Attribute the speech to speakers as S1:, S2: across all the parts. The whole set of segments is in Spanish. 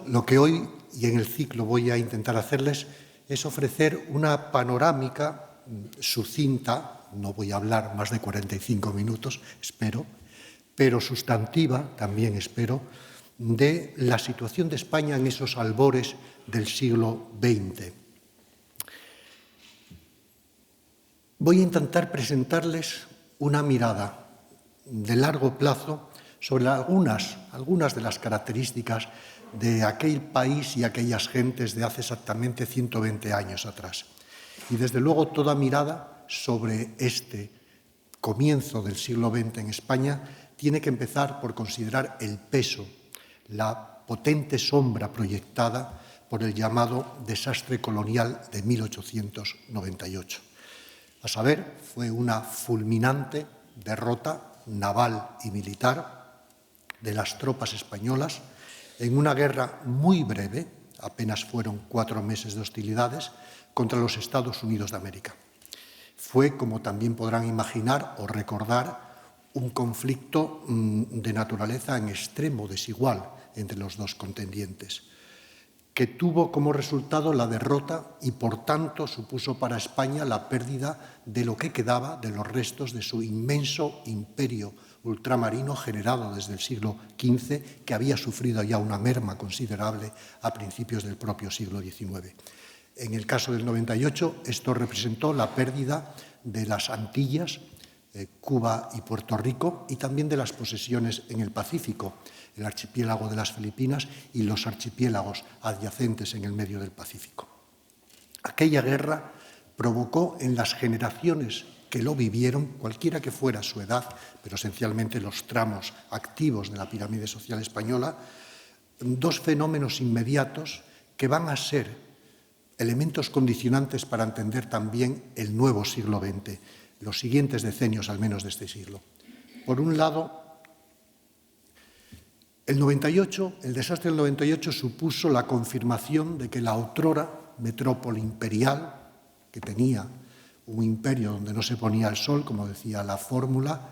S1: Lo que hoy y en el ciclo voy a intentar hacerles es ofrecer una panorámica sucinta, no voy a hablar más de 45 minutos, espero, pero sustantiva, también espero, de la situación de España en esos albores del siglo XX. Voy a intentar presentarles una mirada de largo plazo sobre algunas de las características de aquel país y aquellas gentes de hace exactamente 120 años atrás. Y desde luego toda mirada sobre este comienzo del siglo XX en España tiene que empezar por considerar el peso, la potente sombra proyectada por el llamado desastre colonial de 1898. A saber, fue una fulminante derrota naval y militar de las tropas españolas en una guerra muy breve, apenas fueron 4 meses de hostilidades, contra los Estados Unidos de América. Fue, como también podrán imaginar o recordar, un conflicto de naturaleza en extremo desigual entre los dos contendientes, que tuvo como resultado la derrota y, por tanto, supuso para España la pérdida de lo que quedaba de los restos de su inmenso imperio ultramarino generado desde el siglo XV, que había sufrido ya una merma considerable a principios del propio siglo XIX. En el caso del 98, esto representó la pérdida de las Antillas, Cuba y Puerto Rico, y también de las posesiones en el Pacífico, el archipiélago de las Filipinas y los archipiélagos adyacentes en el medio del Pacífico. Aquella guerra provocó en las generaciones que lo vivieron, cualquiera que fuera su edad, pero esencialmente los tramos activos de la pirámide social española, dos fenómenos inmediatos que van a ser elementos condicionantes para entender también el nuevo siglo XX, los siguientes decenios al menos de este siglo. Por un lado, el desastre del 98 supuso la confirmación de que la otrora metrópoli imperial, que tenía un imperio donde no se ponía el sol, como decía la fórmula,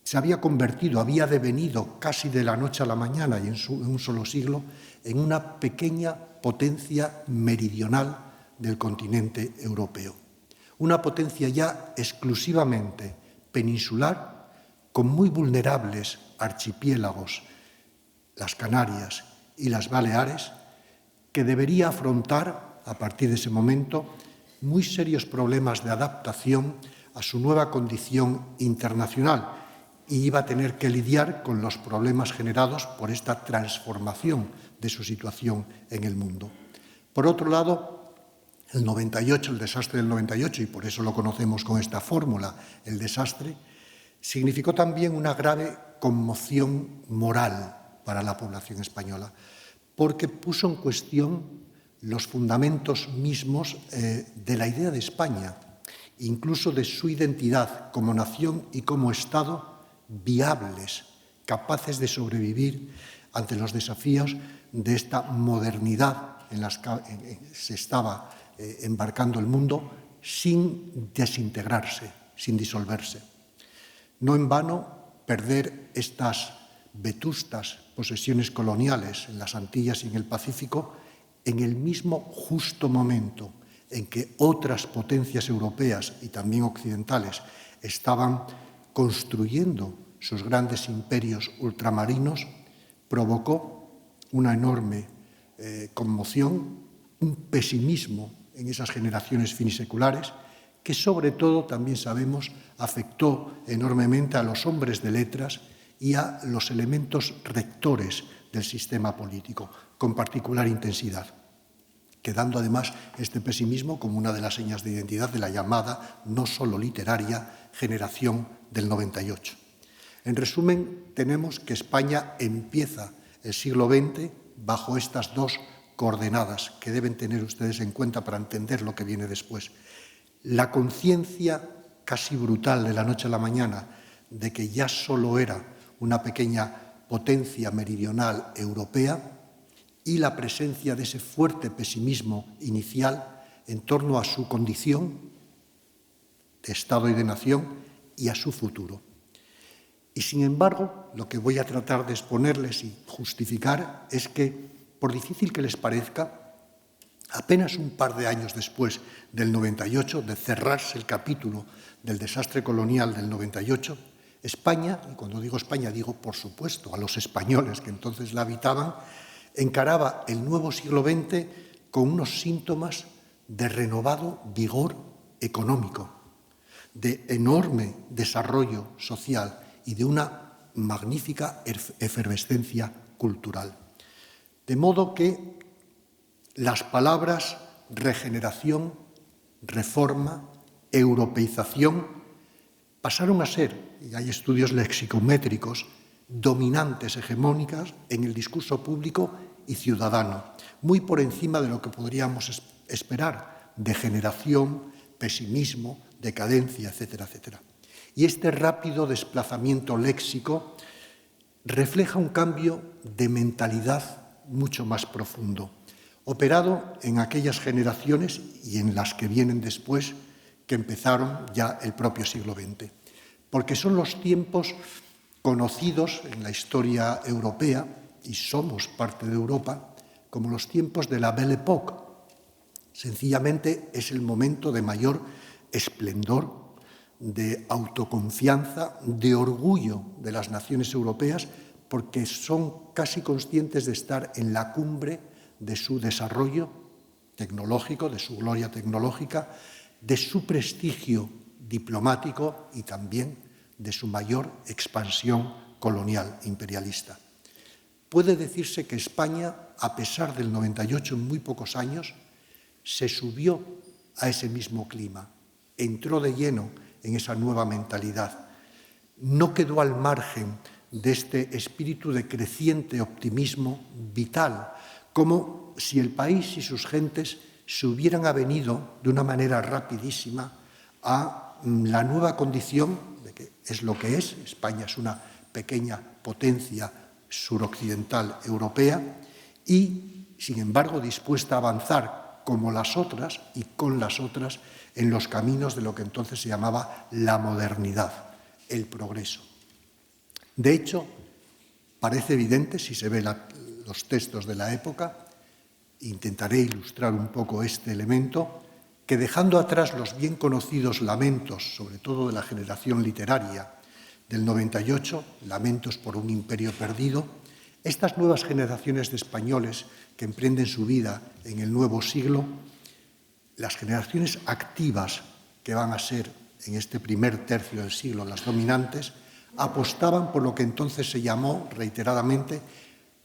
S1: se había convertido, había devenido casi de la noche a la mañana y en un solo siglo en una pequeña potencia meridional del continente europeo. Una potencia ya exclusivamente peninsular, con muy vulnerables archipiélagos, las Canarias y las Baleares, que debería afrontar, a partir de ese momento, muy serios problemas de adaptación a su nueva condición internacional y iba a tener que lidiar con los problemas generados por esta transformación de su situación en el mundo. Por otro lado, el desastre del 98, y por eso lo conocemos con esta fórmula, el desastre, significó también una grave conmoción moral para la población española, porque puso en cuestión los fundamentos mismos de la idea de España, incluso de su identidad como nación y como Estado viables, capaces de sobrevivir ante los desafíos de esta modernidad en la que se estaba embarcando el mundo sin desintegrarse, sin disolverse. No en vano, perder estas vetustas posesiones coloniales en las Antillas y en el Pacífico en el mismo justo momento en que otras potencias europeas y también occidentales estaban construyendo sus grandes imperios ultramarinos, provocó una enorme conmoción, un pesimismo en esas generaciones finiseculares que sobre todo, también sabemos, afectó enormemente a los hombres de letras y a los elementos rectores del sistema político, con particular intensidad, quedando además este pesimismo como una de las señas de identidad de la llamada, no solo literaria, generación del 98. En resumen, tenemos que España empieza el siglo XX bajo estas dos coordenadas que deben tener ustedes en cuenta para entender lo que viene después. La conciencia casi brutal de la noche a la mañana de que ya solo era una pequeña potencia meridional europea y la presencia de ese fuerte pesimismo inicial en torno a su condición de Estado y de nación y a su futuro. Y sin embargo, lo que voy a tratar de exponerles y justificar es que, por difícil que les parezca, apenas un par de años después del 98, de cerrarse el capítulo del desastre colonial del 98, España, y cuando digo España digo por supuesto a los españoles que entonces la habitaban, encaraba el nuevo siglo XX con unos síntomas de renovado vigor económico, de enorme desarrollo social y de una magnífica efervescencia cultural. De modo que las palabras regeneración, reforma, europeización pasaron a ser, y hay estudios lexicométricos, dominantes, hegemónicas en el discurso público y ciudadano, muy por encima de lo que podríamos esperar, degeneración, pesimismo, decadencia, etcétera, etcétera. Y este rápido desplazamiento léxico refleja un cambio de mentalidad mucho más profundo, operado en aquellas generaciones y en las que vienen después, que empezaron ya el propio siglo XX, porque son los tiempos conocidos en la historia europea, y somos parte de Europa, como los tiempos de la Belle Époque. Sencillamente es el momento de mayor esplendor, de autoconfianza, de orgullo de las naciones europeas, porque son casi conscientes de estar en la cumbre de su desarrollo tecnológico, de su gloria tecnológica, de su prestigio diplomático y también de su mayor expansión colonial imperialista. Puede decirse que España, a pesar del 98 en muy pocos años, se subió a ese mismo clima, entró de lleno en esa nueva mentalidad. No quedó al margen de este espíritu de creciente optimismo vital, como si el país y sus gentes se hubieran avenido de una manera rapidísima a la nueva condición de que es lo que es. España es una pequeña potencia suroccidental europea y, sin embargo, dispuesta a avanzar como las otras y con las otras en los caminos de lo que entonces se llamaba la modernidad, el progreso. De hecho, parece evidente, si se ve los textos de la época, intentaré ilustrar un poco este elemento, que dejando atrás los bien conocidos lamentos, sobre todo de la generación literaria del 98, lamentos por un imperio perdido, estas nuevas generaciones de españoles que emprenden su vida en el nuevo siglo, las generaciones activas que van a ser en este primer tercio del siglo las dominantes, apostaban por lo que entonces se llamó reiteradamente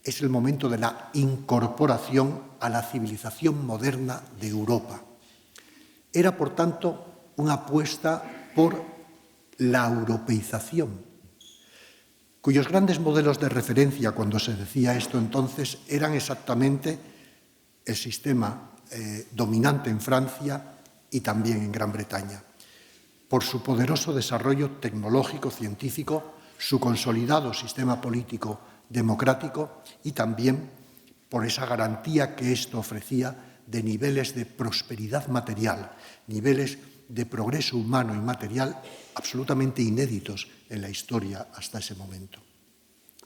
S1: es el momento de la incorporación a la civilización moderna de Europa. Era, por tanto, una apuesta por la europeización, cuyos grandes modelos de referencia cuando se decía esto entonces eran exactamente el sistema dominante en Francia y también en Gran Bretaña, por su poderoso desarrollo tecnológico, científico, su consolidado sistema político democrático y también por esa garantía que esto ofrecía de niveles de prosperidad material, niveles de progreso humano y material absolutamente inéditos en la historia hasta ese momento.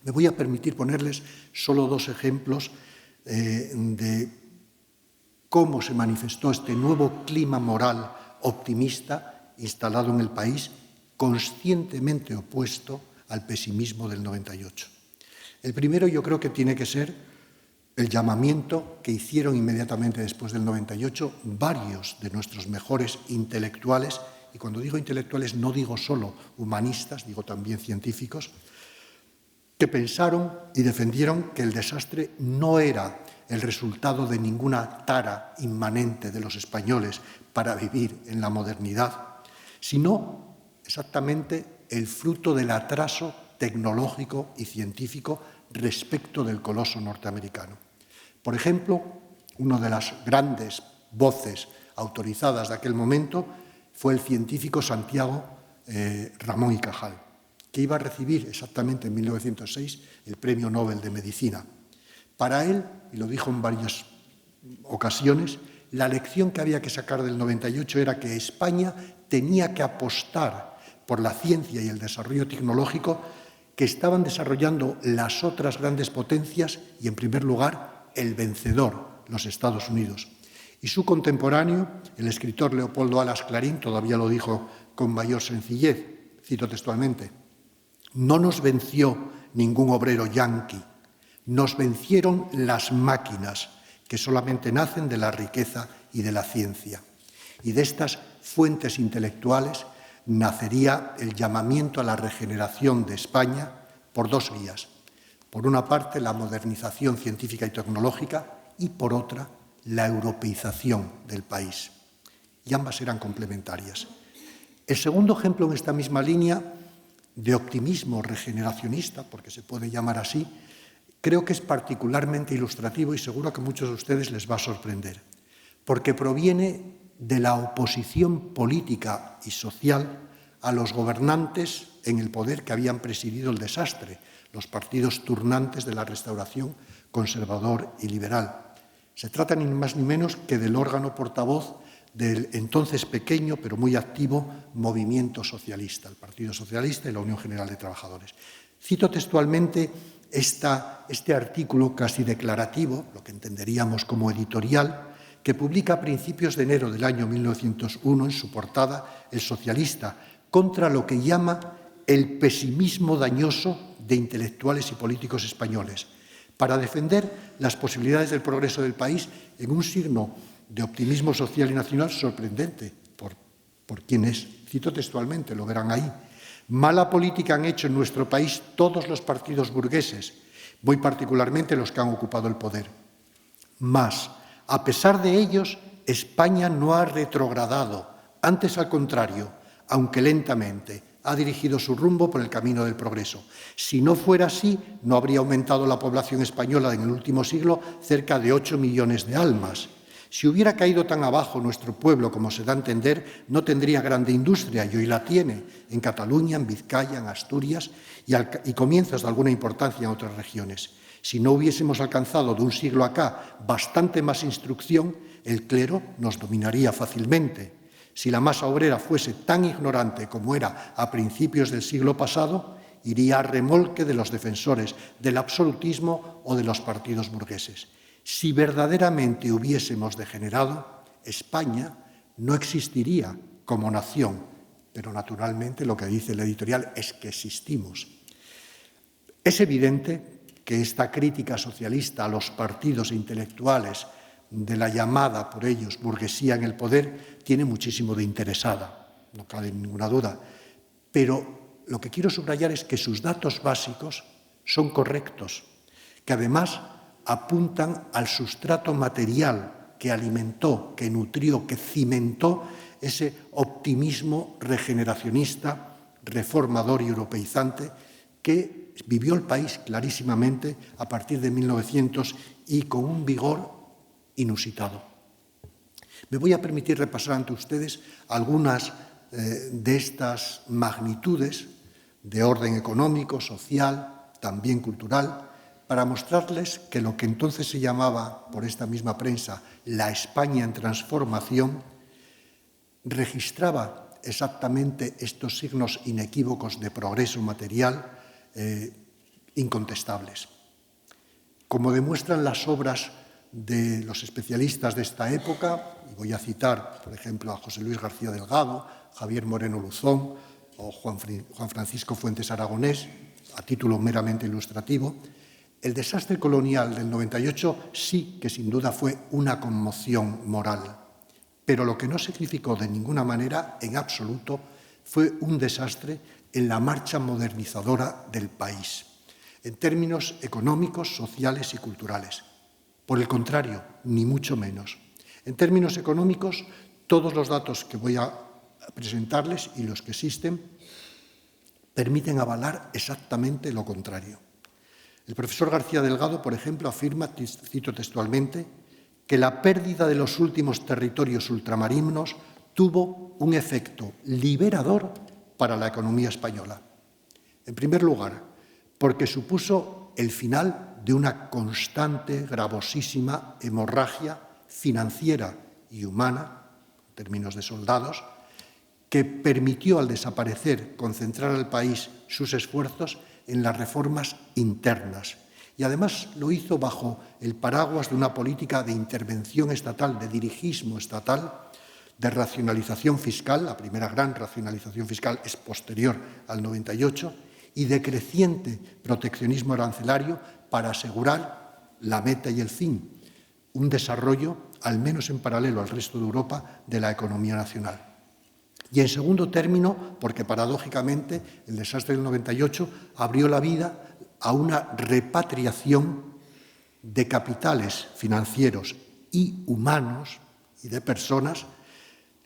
S1: Me voy a permitir ponerles solo dos ejemplos de cómo se manifestó este nuevo clima moral optimista instalado en el país, conscientemente opuesto al pesimismo del 98. El primero yo creo que tiene que ser el llamamiento que hicieron inmediatamente después del 98 varios de nuestros mejores intelectuales, y cuando digo intelectuales no digo solo humanistas, digo también científicos, que pensaron y defendieron que el desastre no era el resultado de ninguna tara inmanente de los españoles para vivir en la modernidad, sino exactamente el fruto del atraso tecnológico y científico respecto del coloso norteamericano. Por ejemplo, una de las grandes voces autorizadas de aquel momento fue el científico Santiago Ramón y Cajal, que iba a recibir exactamente en 1906 el Premio Nobel de Medicina. Para él, y lo dijo en varias ocasiones, la lección que había que sacar del 98 era que España tenía que apostar por la ciencia y el desarrollo tecnológico que estaban desarrollando las otras grandes potencias y, en primer lugar, el vencedor, los Estados Unidos. Y su contemporáneo, el escritor Leopoldo Alas Clarín, todavía lo dijo con mayor sencillez, cito textualmente: «No nos venció ningún obrero yanqui, nos vencieron las máquinas que solamente nacen de la riqueza y de la ciencia». Y de estas fuentes intelectuales nacería el llamamiento a la regeneración de España por dos vías. Por una parte, la modernización científica y tecnológica, y por otra, la europeización del país. Y ambas eran complementarias. El segundo ejemplo en esta misma línea de optimismo regeneracionista, porque se puede llamar así, creo que es particularmente ilustrativo y seguro que a muchos de ustedes les va a sorprender, porque proviene de la oposición política y social a los gobernantes en el poder que habían presidido el desastre, los partidos turnantes de la Restauración conservador y liberal. Se trata ni más ni menos que del órgano portavoz del entonces pequeño pero muy activo movimiento socialista, el Partido Socialista y la Unión General de Trabajadores. Cito textualmente este artículo casi declarativo, lo que entenderíamos como editorial, que publica a principios de enero del año 1901 en su portada El Socialista, contra lo que llama el pesimismo dañoso de intelectuales y políticos españoles, para defender las posibilidades del progreso del país en un signo de optimismo social y nacional sorprendente por quien es. Cito textualmente, lo verán ahí: «Mala política han hecho en nuestro país todos los partidos burgueses, muy particularmente los que han ocupado el poder. Mas, a pesar de ellos, España no ha retrogradado, antes al contrario, aunque lentamente, ha dirigido su rumbo por el camino del progreso. Si no fuera así, no habría aumentado la población española en el último siglo cerca de 8 millones de almas. Si hubiera caído tan abajo nuestro pueblo como se da a entender, no tendría grande industria, y hoy la tiene, en Cataluña, en Vizcaya, en Asturias y comienzos de alguna importancia en otras regiones. Si no hubiésemos alcanzado de un siglo acá bastante más instrucción, el clero nos dominaría fácilmente. Si la masa obrera fuese tan ignorante como era a principios del siglo pasado, iría a remolque de los defensores del absolutismo o de los partidos burgueses. Si verdaderamente hubiésemos degenerado, España no existiría como nación, pero naturalmente lo que dice el editorial es que existimos». Es evidente que esta crítica socialista a los partidos intelectuales de la llamada por ellos burguesía en el poder tiene muchísimo de interesada, no cabe ninguna duda, pero lo que quiero subrayar es que sus datos básicos son correctos, que además apuntan al sustrato material que alimentó, que nutrió, que cimentó ese optimismo regeneracionista, reformador y europeizante que vivió el país clarísimamente a partir de 1900 y con un vigor inusitado. Me voy a permitir repasar ante ustedes algunas de estas magnitudes de orden económico, social, también cultural, para mostrarles que lo que entonces se llamaba, por esta misma prensa, la España en transformación, registraba exactamente estos signos inequívocos de progreso material incontestables. Como demuestran las obras de los especialistas de esta época, y voy a citar, por ejemplo, a José Luis García Delgado, Javier Moreno Luzón o Juan Francisco Fuentes Aragonés, a título meramente ilustrativo, el desastre colonial del 98 sí que sin duda fue una conmoción moral, pero lo que no significó de ninguna manera, en absoluto, fue un desastre en la marcha modernizadora del país, en términos económicos, sociales y culturales. Por el contrario, ni mucho menos. En términos económicos, todos los datos que voy a presentarles y los que existen permiten avalar exactamente lo contrario. El profesor García Delgado, por ejemplo, afirma, cito textualmente, que la pérdida de los últimos territorios ultramarinos tuvo un efecto liberador para la economía española. En primer lugar, porque supuso el final de una constante, gravosísima hemorragia financiera y humana, en términos de soldados, que permitió al desaparecer concentrar al país sus esfuerzos en las reformas internas. Y además lo hizo bajo el paraguas de una política de intervención estatal, de dirigismo estatal, de racionalización fiscal, la primera gran racionalización fiscal es posterior al 98, y de creciente proteccionismo arancelario para asegurar la meta y el fin, un desarrollo, al menos en paralelo al resto de Europa, de la economía nacional. Y en segundo término, porque paradójicamente el desastre del 98 abrió la vida a una repatriación de capitales financieros y humanos y de personas,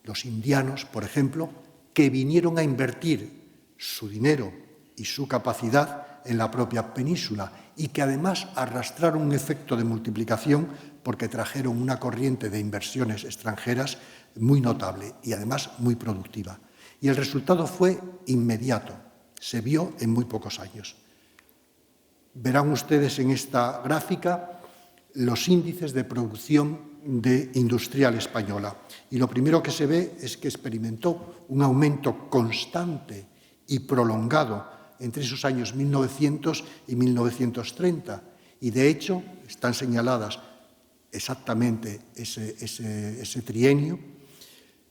S1: los indianos, por ejemplo, que vinieron a invertir su dinero y su capacidad en la propia península y que además arrastraron un efecto de multiplicación porque trajeron una corriente de inversiones extranjeras muy notable y además muy productiva. Y el resultado fue inmediato, se vio en muy pocos años. Verán ustedes en esta gráfica los índices de producción industrial española. Y lo primero que se ve es que experimentó un aumento constante y prolongado entre esos años 1900 y 1930. Y de hecho, están señaladas exactamente ese trienio.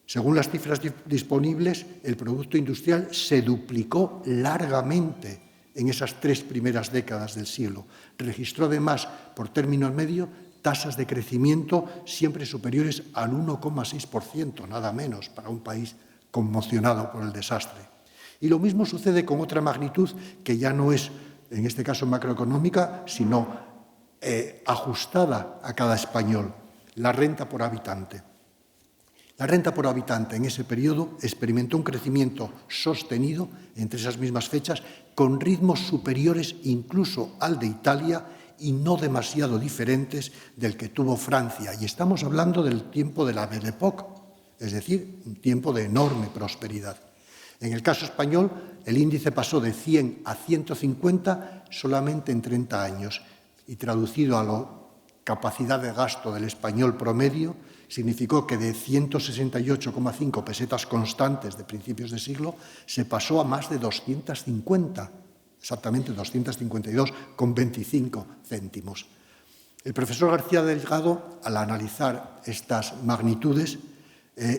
S1: Según las cifras disponibles, el producto industrial se duplicó largamente en esas 3 primeras décadas del siglo. Registró además, por término medio, tasas de crecimiento siempre superiores al 1,6%, nada menos, para un país conmocionado por el desastre. Y lo mismo sucede con otra magnitud que ya no es, en este caso, macroeconómica, sino ajustada a cada español, la renta por habitante. La renta por habitante en ese periodo experimentó un crecimiento sostenido entre esas mismas fechas con ritmos superiores incluso al de Italia y no demasiado diferentes del que tuvo Francia. Y estamos hablando del tiempo de la Belle Époque, es decir, un tiempo de enorme prosperidad. En el caso español, el índice pasó de 100 a 150 solamente en 30 años y traducido a la capacidad de gasto del español promedio, significó que de 168,5 pesetas constantes de principios de siglo se pasó a más de 250, exactamente 252,25 céntimos. El profesor García Delgado, al analizar estas magnitudes,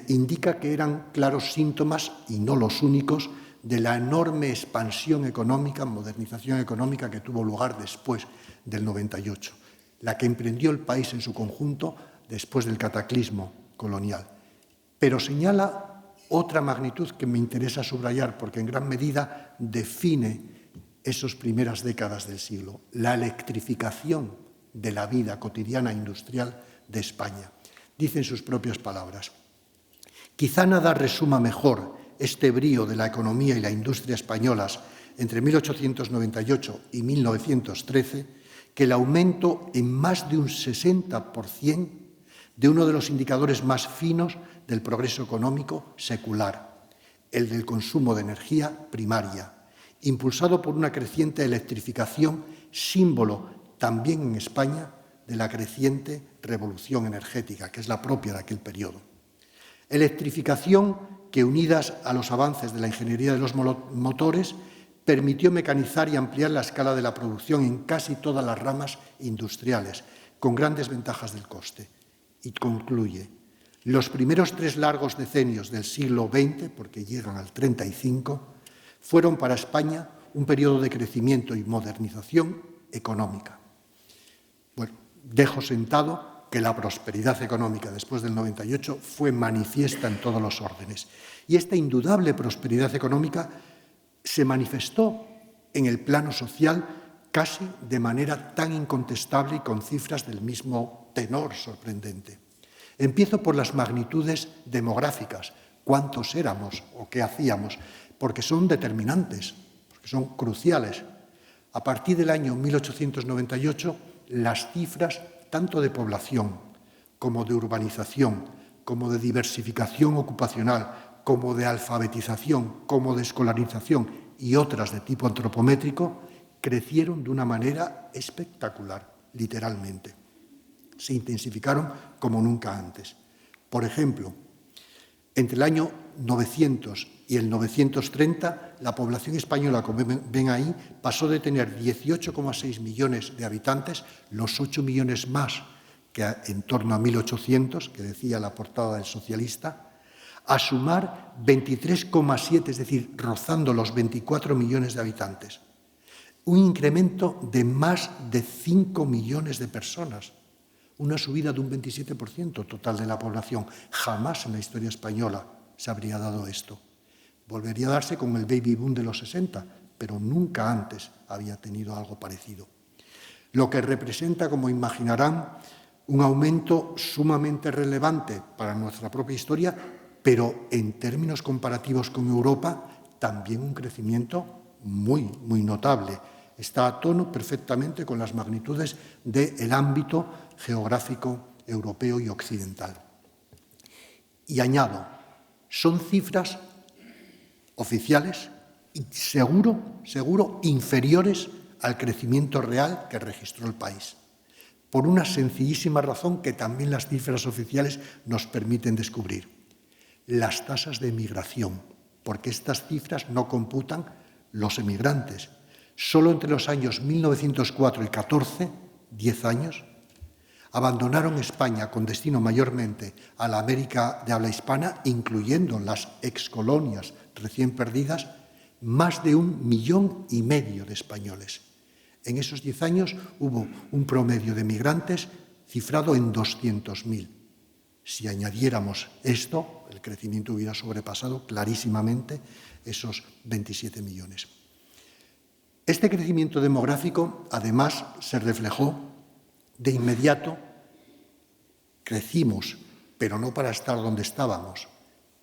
S1: indica que eran claros síntomas, y no los únicos, de la enorme expansión económica, modernización económica que tuvo lugar después del 98, la que emprendió el país en su conjunto después del cataclismo colonial. Pero señala otra magnitud que me interesa subrayar porque en gran medida define esas primeras décadas del siglo, la electrificación de la vida cotidiana industrial de España. Dice en sus propias palabras: quizá nada resuma mejor este brío de la economía y la industria españolas entre 1898 y 1913 que el aumento en más de un 60% de uno de los indicadores más finos del progreso económico secular, el del consumo de energía primaria, impulsado por una creciente electrificación, símbolo también en España de la creciente revolución energética, que es la propia de aquel periodo. Electrificación que, unidas a los avances de la ingeniería de los motores, permitió mecanizar y ampliar la escala de la producción en casi todas las ramas industriales, con grandes ventajas del coste. Y concluye: los primeros 3 largos decenios del siglo XX, porque llegan al 35, fueron para España un periodo de crecimiento y modernización económica. Bueno, dejo sentado que la prosperidad económica después del 98 fue manifiesta en todos los órdenes. Y esta indudable prosperidad económica se manifestó en el plano social casi de manera tan incontestable y con cifras del mismo tenor sorprendente. Empiezo por las magnitudes demográficas, cuántos éramos o qué hacíamos, porque son determinantes, porque son cruciales. A partir del año 1898, las cifras tanto de población como de urbanización, como de diversificación ocupacional, como de alfabetización, como de escolarización y otras de tipo antropométrico, crecieron de una manera espectacular, literalmente. Se intensificaron como nunca antes. Por ejemplo, Entre el año 900 y el 930, la población española, como ven ahí, pasó de tener 18,6 millones de habitantes, los 8 millones más que en torno a 1800, que decía la portada del Socialista, a sumar 23,7, es decir, rozando los 24 millones de habitantes. Un incremento de más de 5 millones de personas, una subida de un 27% total de la población. Jamás en la historia española se habría dado esto. Volvería a darse con el baby boom de los 60, pero nunca antes había tenido algo parecido. Lo que representa, como imaginarán, un aumento sumamente relevante para nuestra propia historia, pero en términos comparativos con Europa, también un crecimiento muy notable. Está a tono perfectamente con las magnitudes del ámbito geográfico europeo y occidental. Y añado, son cifras oficiales y seguro inferiores al crecimiento real que registró el país, por una sencillísima razón que también las cifras oficiales nos permiten descubrir: las tasas de emigración, porque estas cifras no computan los emigrantes. Solo entre los años 1904 y 14, 10 años, abandonaron España con destino mayormente a la América de habla hispana, incluyendo las excolonias recién perdidas, más de 1,5 millones de españoles. En esos 10 años hubo un promedio de migrantes cifrado en 200.000. Si añadiéramos esto, el crecimiento hubiera sobrepasado clarísimamente esos 27 millones. Este crecimiento demográfico, además, se reflejó de inmediato. Crecimos, pero no para estar donde estábamos,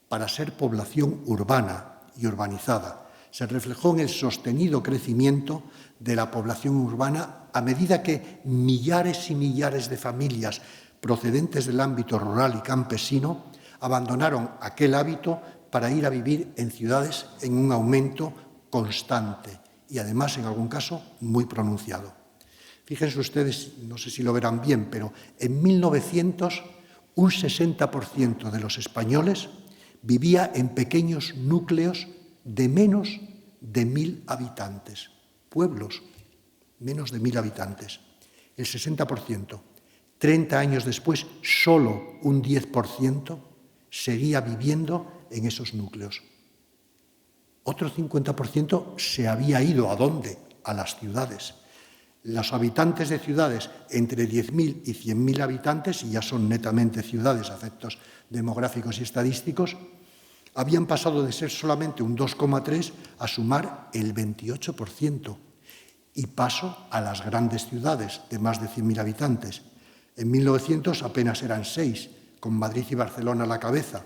S1: para ser población urbana y urbanizada. Se reflejó en el sostenido crecimiento de la población urbana a medida que millares y millares de familias procedentes del ámbito rural y campesino abandonaron aquel hábito para ir a vivir en ciudades en un aumento constante y, además, en algún caso, muy pronunciado. Fíjense ustedes, no sé si lo verán bien, pero en 1900 un 60% de los españoles vivía en pequeños núcleos de menos de 1.000 habitantes, pueblos, menos de 1.000 habitantes, el 60%. 30 años después, solo un 10% seguía viviendo en esos núcleos. Otro 50% se había ido, ¿a dónde? A las ciudades. Los habitantes de ciudades entre 10.000 y 100.000 habitantes, y ya son netamente ciudades a efectos demográficos y estadísticos, habían pasado de ser solamente un 2,3 a sumar el 28%, y paso a las grandes ciudades de más de 100.000 habitantes. En 1900 apenas eran 6, con Madrid y Barcelona a la cabeza.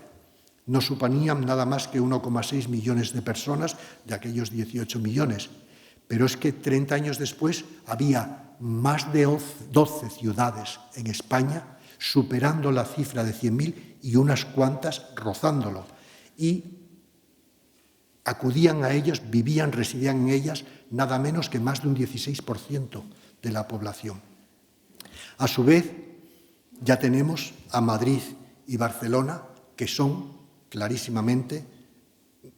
S1: No suponían nada más que 1,6 millones de personas de aquellos 18 millones. Pero es que 30 años después había más de 12 ciudades en España, superando la cifra de 100.000 y unas cuantas rozándolo. Y acudían a ellos, vivían, residían en ellas, nada menos que más de un 16% de la población. A su vez, ya tenemos a Madrid y Barcelona, que son clarísimamente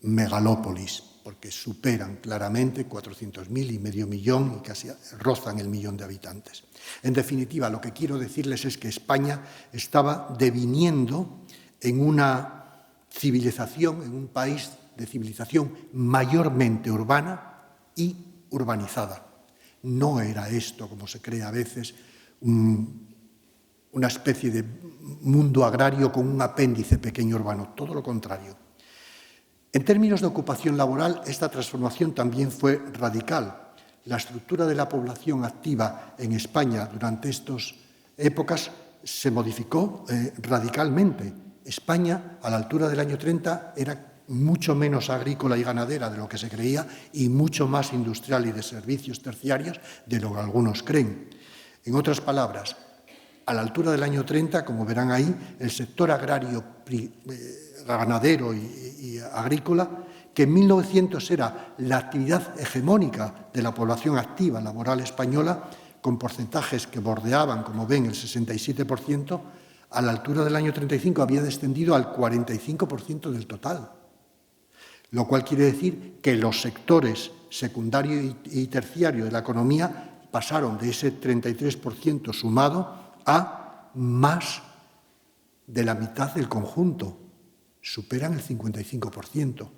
S1: megalópolis, porque superan claramente 400.000 y medio millón y casi rozan el 1.000.000 de habitantes. En definitiva, lo que quiero decirles es que España estaba deviniendo en una civilización, en un país de civilización mayormente urbana y urbanizada. No era esto, como se cree a veces, una especie de mundo agrario con un apéndice pequeño urbano, todo lo contrario. En términos de ocupación laboral, esta transformación también fue radical. La estructura de la población activa en España durante estas épocas se modificó radicalmente. España, a la altura del año 30, era mucho menos agrícola y ganadera de lo que se creía y mucho más industrial y de servicios terciarios de lo que algunos creen. En otras palabras, a la altura del año 30, como verán ahí, el sector agrario, ganadero y agrícola, que en 1900 era la actividad hegemónica de la población activa laboral española, con porcentajes que bordeaban, como ven, el 67%, a la altura del año 35 había descendido al 45% del total, lo cual quiere decir que los sectores secundario y terciario de la economía pasaron de ese 33% sumado a más de la mitad del conjunto, superan el 55%.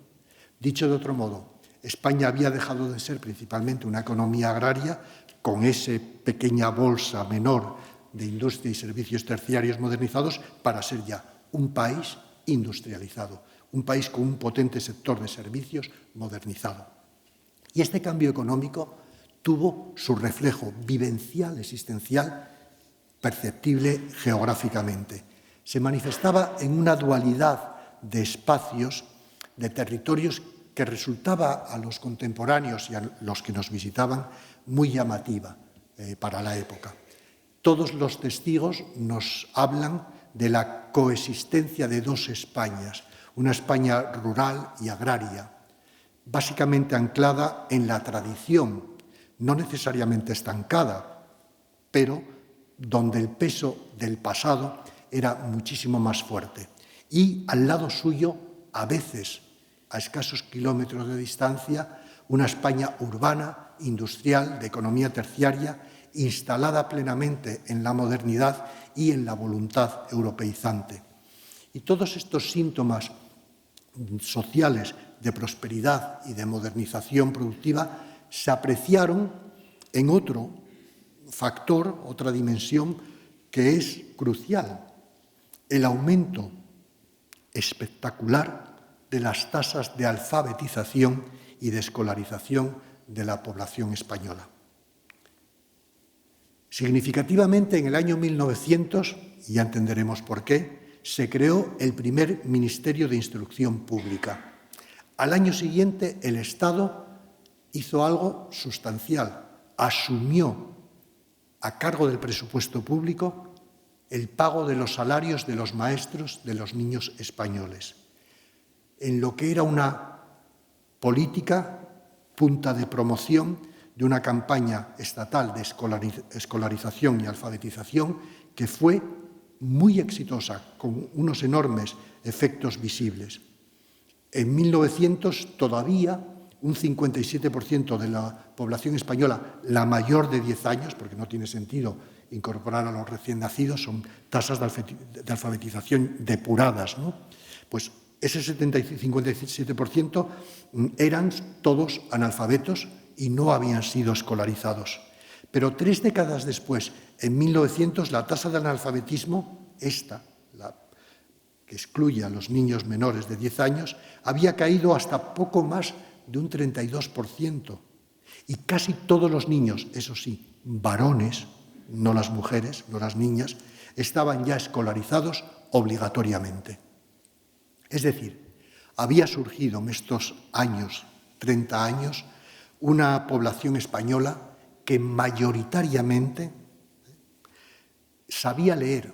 S1: Dicho de otro modo, España había dejado de ser principalmente una economía agraria con esa pequeña bolsa menor de industria y servicios terciarios modernizados para ser ya un país industrializado, un país con un potente sector de servicios modernizado. Y este cambio económico tuvo su reflejo vivencial, existencial, perceptible geográficamente. Se manifestaba en una dualidad de espacios, de territorios que resultaba a los contemporáneos y a los que nos visitaban muy llamativa para la época. Todos los testigos nos hablan de la coexistencia de dos Españas, una España rural y agraria, básicamente anclada en la tradición, no necesariamente estancada, pero donde el peso del pasado era muchísimo más fuerte. Y al lado suyo, a veces, a escasos kilómetros de distancia, una España urbana, industrial, de economía terciaria, instalada plenamente en la modernidad y en la voluntad europeizante. Y todos estos síntomas sociales de prosperidad y de modernización productiva se apreciaron en otro factor, otra dimensión que es crucial, el aumento espectacular de las tasas de alfabetización y de escolarización de la población española. Significativamente, en el año 1900, y ya entenderemos por qué, se creó el primer Ministerio de Instrucción Pública. Al año siguiente, el Estado hizo algo sustancial, asumió a cargo del presupuesto público el pago de los salarios de los maestros de los niños españoles, en lo que era una política punta de promoción de una campaña estatal de escolarización y alfabetización que fue muy exitosa, con unos enormes efectos visibles. En 1900 todavía un 57% de la población española, la mayor de 10 años, porque no tiene sentido incorporar a los recién nacidos, son tasas de alfabetización depuradas, ¿no? Pues ese 57% eran todos analfabetos y no habían sido escolarizados. Pero 3 décadas después, en 1900, la tasa de analfabetismo, la que excluye a los niños menores de 10 años, había caído hasta poco más de un 32%. Y casi todos los niños, eso sí, varones, no las mujeres, no las niñas, estaban ya escolarizados obligatoriamente. Es decir, había surgido en estos años, 30 años, una población española que mayoritariamente sabía leer,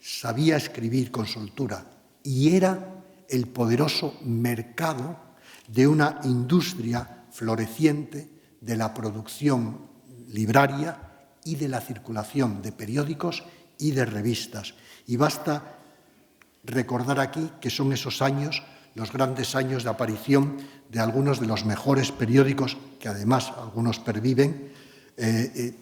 S1: sabía escribir con soltura y era el poderoso mercado de una industria floreciente de la producción libraria y de la circulación de periódicos y de revistas. Y basta recordar aquí que son esos años, los grandes años de aparición de algunos de los mejores periódicos, que además algunos perviven,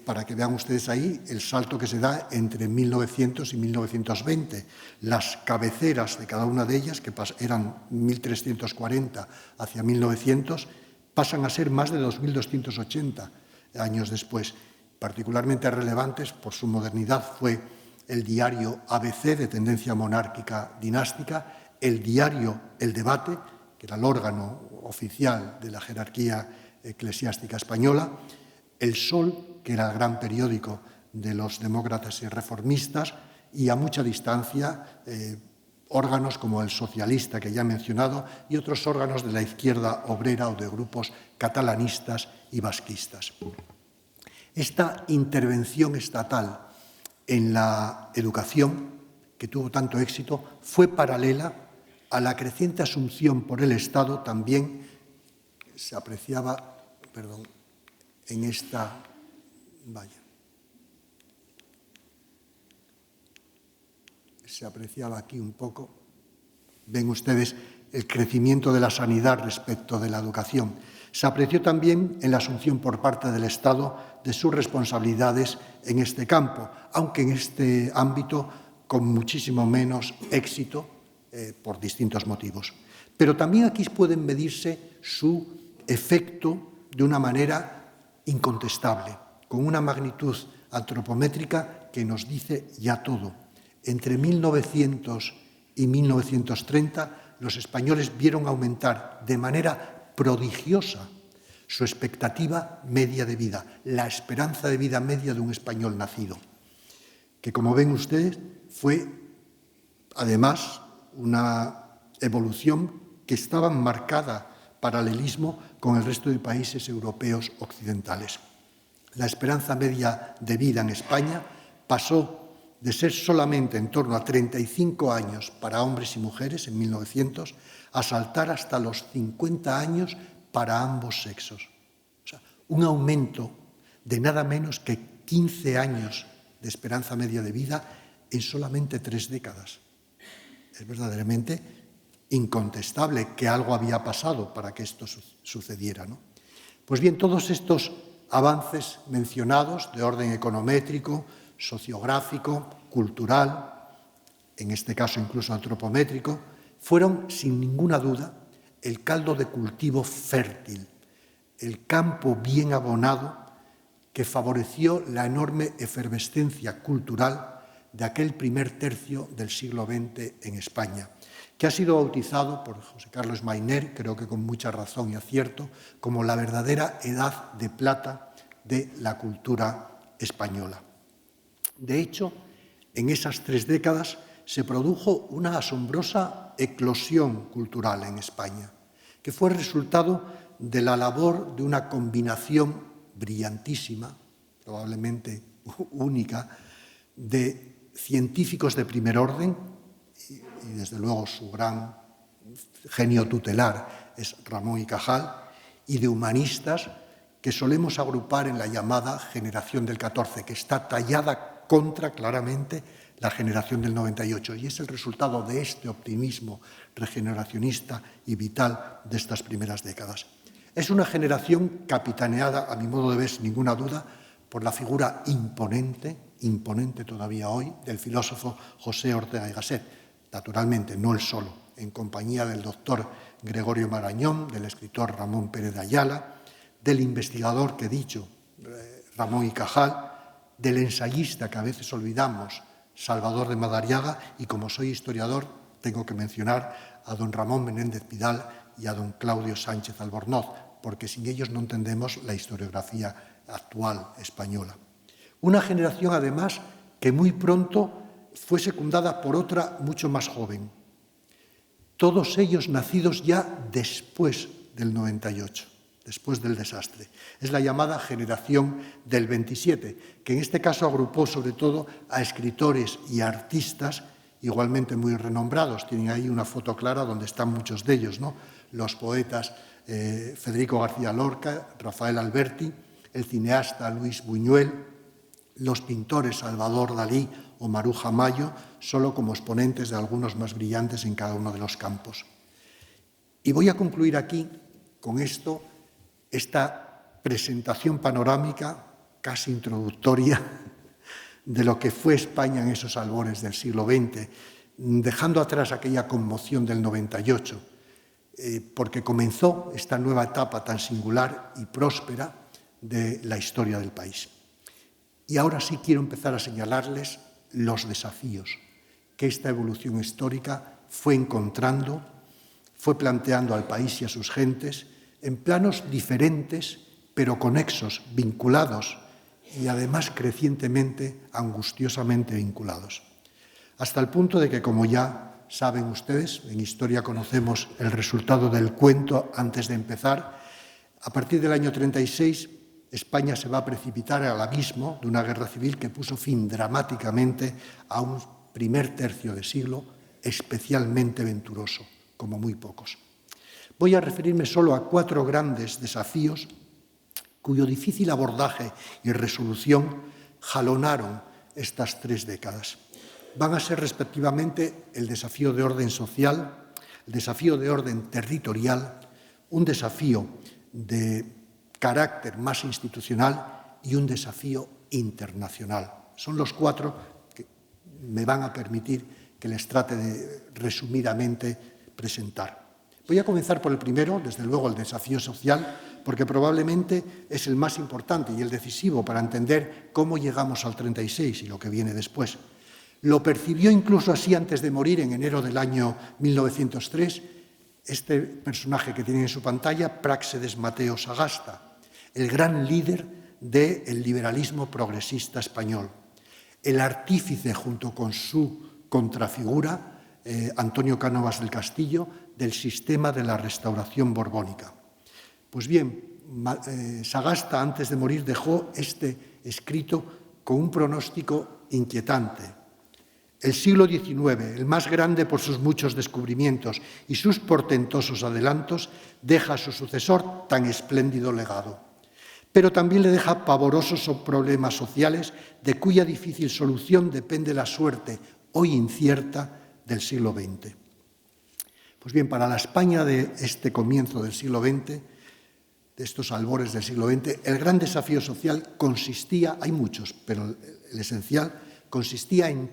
S1: para que vean ustedes ahí el salto que se da entre 1900 y 1920. Las cabeceras de cada una de ellas, que eran 1340 hacia 1900, pasan a ser más de 2280 años después. Particularmente relevantes por su modernidad fue el diario ABC, de tendencia monárquica dinástica, el diario El Debate, que era el órgano oficial de la jerarquía eclesiástica española, El Sol, que era el gran periódico de los demócratas y reformistas, y a mucha distancia órganos como El Socialista, que ya he mencionado, y otros órganos de la izquierda obrera o de grupos catalanistas y vasquistas. Esta intervención estatal en la educación, que tuvo tanto éxito, fue paralela a la creciente asunción por el Estado también, se apreciaba, en esta se apreciaba aquí un poco, ven ustedes el crecimiento de la sanidad respecto de la educación. Se apreció también en la asunción por parte del Estado de sus responsabilidades en este campo, aunque en este ámbito con muchísimo menos éxito por distintos motivos. Pero también aquí pueden medirse su efecto de una manera incontestable, con una magnitud antropométrica que nos dice ya todo. Entre 1900 y 1930, los españoles vieron aumentar de manera prodigiosa su expectativa media de vida, la esperanza de vida media de un español nacido, que, como ven ustedes, fue además una evolución que estaba marcada paralelismo con el resto de países europeos occidentales. La esperanza media de vida en España pasó de ser solamente en torno a 35 años para hombres y mujeres en 1900 a saltar hasta los 50 años para ambos sexos. O sea, un aumento de nada menos que 15 años de esperanza media de vida en solamente 3 décadas. Es verdaderamente incontestable que algo había pasado para que esto sucediera, ¿no? Pues bien, todos estos avances mencionados de orden econométrico, sociográfico, cultural, en este caso incluso antropométrico, fueron sin ninguna duda el caldo de cultivo fértil, el campo bien abonado que favoreció la enorme efervescencia cultural de aquel primer tercio del siglo XX en España, que ha sido bautizado por José Carlos Mayner, creo que con mucha razón y acierto, como la verdadera edad de plata de la cultura española. De hecho, en esas 3 décadas se produjo una asombrosa eclosión cultural en España, que fue resultado de la labor de una combinación brillantísima, probablemente única, de científicos de primer orden, y desde luego su gran genio tutelar es Ramón y Cajal, y de humanistas que solemos agrupar en la llamada generación del 14, que está tallada contra claramente la generación del 98, y es el resultado de este optimismo regeneracionista y vital de estas primeras décadas. Es una generación capitaneada, a mi modo de ver, sin ninguna duda, por la figura imponente todavía hoy, del filósofo José Ortega y Gasset, naturalmente no él solo, en compañía del doctor Gregorio Marañón, del escritor Ramón Pérez de Ayala, del investigador que he dicho, Ramón y Cajal, del ensayista que a veces olvidamos, Salvador de Madariaga, y como soy historiador tengo que mencionar a don Ramón Menéndez Pidal y a don Claudio Sánchez Albornoz, porque sin ellos no entendemos la historiografía actual española. Una generación, además, que muy pronto fue secundada por otra mucho más joven. Todos ellos nacidos ya después del 98. Después del desastre. Es la llamada generación del 27, que en este caso agrupó sobre todo a escritores y artistas igualmente muy renombrados. Tienen ahí una foto clara donde están muchos de ellos, ¿no? Los poetas Federico García Lorca, Rafael Alberti, el cineasta Luis Buñuel, los pintores Salvador Dalí o Maruja Mayo, solo como exponentes de algunos más brillantes en cada uno de los campos. Y voy a concluir aquí con esta presentación panorámica, casi introductoria, de lo que fue España en esos albores del siglo XX, dejando atrás aquella conmoción del 98, porque comenzó esta nueva etapa tan singular y próspera de la historia del país. Y ahora sí quiero empezar a señalarles los desafíos que esta evolución histórica fue encontrando, fue planteando al país y a sus gentes, en planos diferentes, pero conexos, vinculados y además crecientemente, angustiosamente vinculados. Hasta el punto de que, como ya saben ustedes, en historia conocemos el resultado del cuento antes de empezar, a partir del año 36, España se va a precipitar al abismo de una guerra civil que puso fin dramáticamente a un primer tercio de siglo especialmente venturoso, como muy pocos. Voy a referirme solo a 4 grandes desafíos cuyo difícil abordaje y resolución jalonaron estas 3 décadas. van a ser respectivamente el desafío de orden social, el desafío de orden territorial, un desafío de carácter más institucional y un desafío internacional. Son los 4 que me van a permitir que les trate de resumidamente presentar. Voy a comenzar por el primero, desde luego el desafío social, porque probablemente es el más importante y el decisivo para entender cómo llegamos al 36 y lo que viene después. Lo percibió incluso así antes de morir en enero del año 1903 este personaje que tienen en su pantalla, Práxedes Mateo Sagasta, el gran líder del liberalismo progresista español, el artífice junto con su contrafigura, Antonio Cánovas del Castillo, del sistema de la restauración borbónica. Pues bien, Sagasta antes de morir dejó este escrito con un pronóstico inquietante. El siglo XIX, el más grande por sus muchos descubrimientos y sus portentosos adelantos, deja a su sucesor tan espléndido legado. Pero también le deja pavorosos problemas sociales de cuya difícil solución depende la suerte, hoy incierta, del siglo XX. Pues bien, para la España de este comienzo del siglo XX, de estos albores del siglo XX, el gran desafío social consistía, hay muchos, pero el esencial, consistía en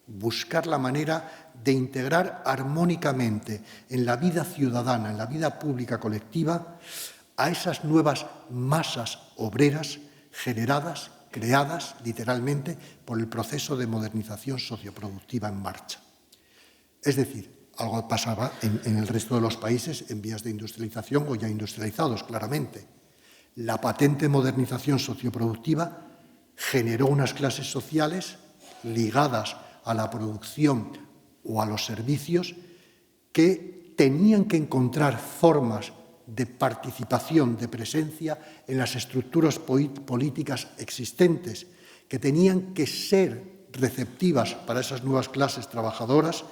S1: buscar la manera de integrar armónicamente en la vida ciudadana, en la vida pública colectiva, a esas nuevas masas obreras generadas, creadas literalmente por el proceso de modernización socioproductiva en marcha. Es decir, algo pasaba en el resto de los países en vías de industrialización o ya industrializados, claramente. La patente modernización socioproductiva generó unas clases sociales ligadas a la producción o a los servicios que tenían que encontrar formas de participación, de presencia en las estructuras políticas existentes, que tenían que ser receptivas para esas nuevas clases trabajadoras,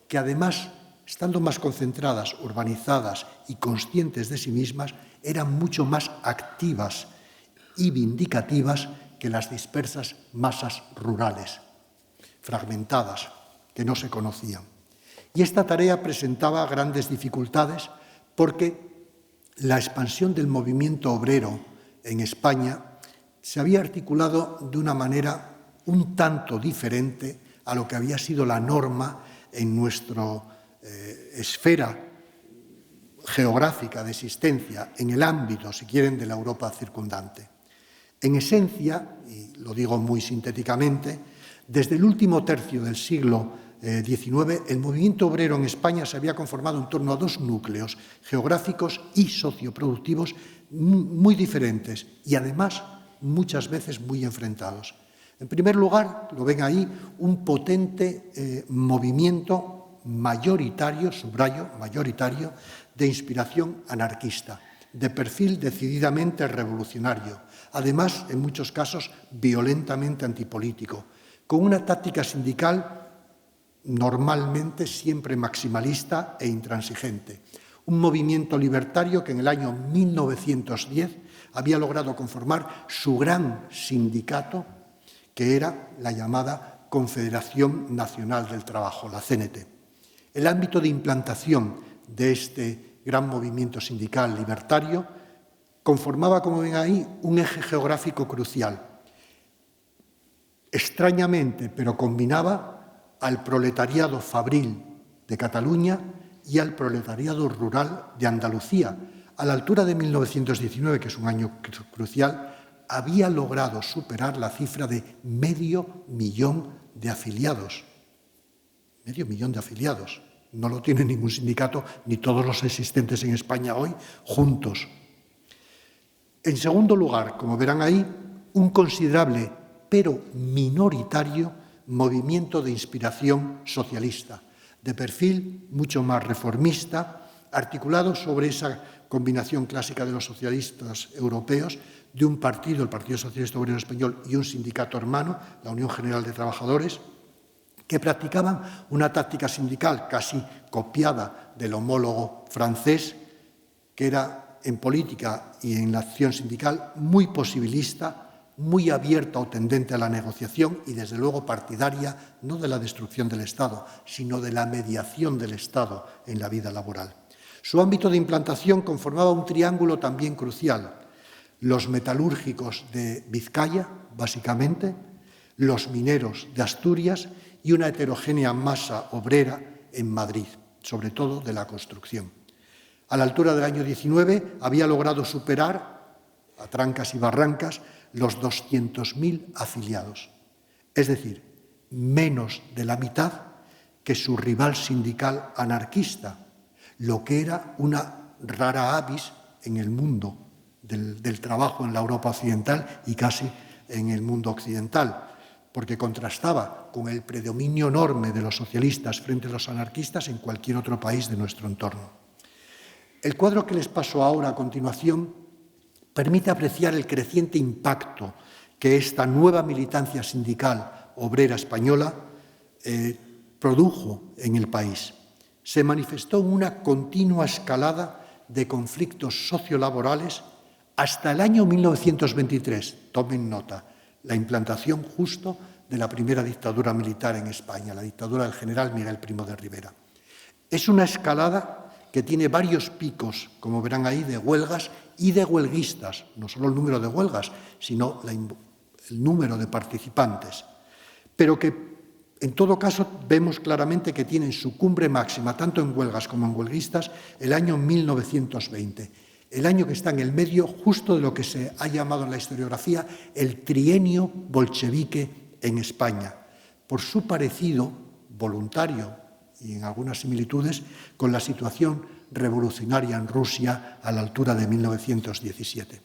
S1: que además, estando más concentradas, urbanizadas y conscientes de sí mismas, eran mucho más activas y vindicativas que las dispersas masas rurales, fragmentadas, que no se conocían. Y esta tarea presentaba grandes dificultades porque la expansión del movimiento obrero en España se había articulado de una manera un tanto diferente a lo que había sido la norma en nuestra esfera geográfica de existencia, en el ámbito, si quieren, de la Europa circundante. En esencia, y lo digo muy sintéticamente, desde el último tercio del siglo XIX, el movimiento obrero en España se había conformado en torno a 2 núcleos geográficos y socioproductivos muy diferentes y además muchas veces muy enfrentados. En primer lugar, lo ven ahí, un potente movimiento mayoritario, subrayo, mayoritario, de inspiración anarquista, de perfil decididamente revolucionario, además, en muchos casos, violentamente antipolítico, con una táctica sindical normalmente siempre maximalista e intransigente. Un movimiento libertario que en el año 1910 había logrado conformar su gran sindicato, que era la llamada Confederación Nacional del Trabajo, la CNT. El ámbito de implantación de este gran movimiento sindical libertario conformaba, como ven ahí, un eje geográfico crucial. Extrañamente, pero combinaba al proletariado fabril de Cataluña y al proletariado rural de Andalucía. A la altura de 1919, que es un año crucial, había logrado superar la cifra de 500.000 de afiliados. 500.000 de afiliados. No lo tiene ningún sindicato, ni todos los existentes en España hoy, juntos. En segundo lugar, como verán ahí, un considerable, pero minoritario, movimiento de inspiración socialista, de perfil mucho más reformista, articulado sobre esa combinación clásica de los socialistas europeos, de un partido, el Partido Socialista Obrero Español, y un sindicato hermano, la Unión General de Trabajadores, que practicaban una táctica sindical casi copiada del homólogo francés, que era en política y en la acción sindical muy posibilista, muy abierta o tendente a la negociación y, desde luego, partidaria no de la destrucción del Estado, sino de la mediación del Estado en la vida laboral. Su ámbito de implantación conformaba un triángulo también crucial: los metalúrgicos de Vizcaya, básicamente, los mineros de Asturias y una heterogénea masa obrera en Madrid, sobre todo de la construcción. A la altura del año 19 había logrado superar, a trancas y barrancas, los 200.000 afiliados, es decir, menos de la mitad que su rival sindical anarquista, lo que era una rara avis en el mundo del trabajo en la Europa occidental y casi en el mundo occidental, porque contrastaba con el predominio enorme de los socialistas frente a los anarquistas en cualquier otro país de nuestro entorno. El cuadro que les paso ahora a continuación permite apreciar el creciente impacto que esta nueva militancia sindical obrera española produjo en el país. Se manifestó en una continua escalada de conflictos sociolaborales hasta el año 1923, tomen nota, la implantación justo de la primera dictadura militar en España, la dictadura del general Miguel Primo de Rivera. Es una escalada que tiene varios picos, como verán ahí, de huelgas y de huelguistas, no solo el número de huelgas, sino el número de participantes, pero que en todo caso vemos claramente que tienen su cumbre máxima, tanto en huelgas como en huelguistas, el año 1920, el año que está en el medio justo de lo que se ha llamado en la historiografía el trienio bolchevique en España, por su parecido voluntario y en algunas similitudes con la situación revolucionaria en Rusia a la altura de 1917.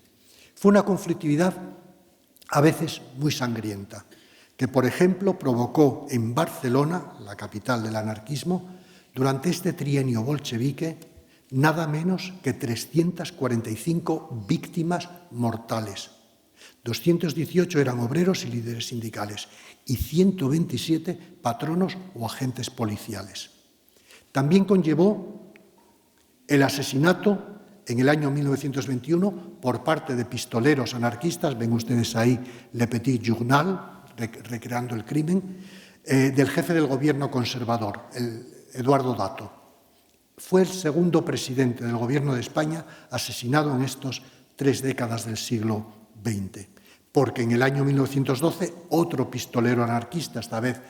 S1: Fue una conflictividad a veces muy sangrienta, que, por ejemplo, provocó en Barcelona, la capital del anarquismo, durante este trienio bolchevique, nada menos que 345 víctimas mortales. 218 eran obreros y líderes sindicales y 127 patronos o agentes policiales. También conllevó el asesinato en el año 1921 por parte de pistoleros anarquistas, ven ustedes ahí Le Petit Journal, recreando el crimen, del jefe del gobierno conservador, Eduardo Dato. Fue el segundo presidente del Gobierno de España asesinado en estas 3 décadas del siglo XX, porque en el año 1912 otro pistolero anarquista, esta vez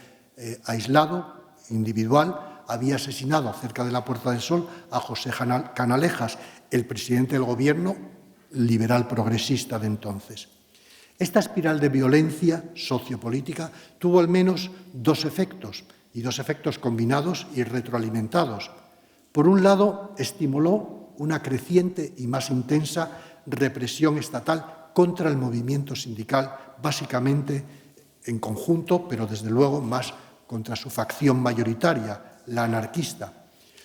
S1: aislado, individual, había asesinado cerca de la Puerta del Sol a José Canalejas, el presidente del Gobierno liberal progresista de entonces. Esta espiral de violencia sociopolítica tuvo al menos dos efectos, y dos efectos combinados y retroalimentados. Por un lado, estimuló una creciente y más intensa represión estatal contra el movimiento sindical, básicamente en conjunto, pero desde luego más contra su facción mayoritaria, la anarquista.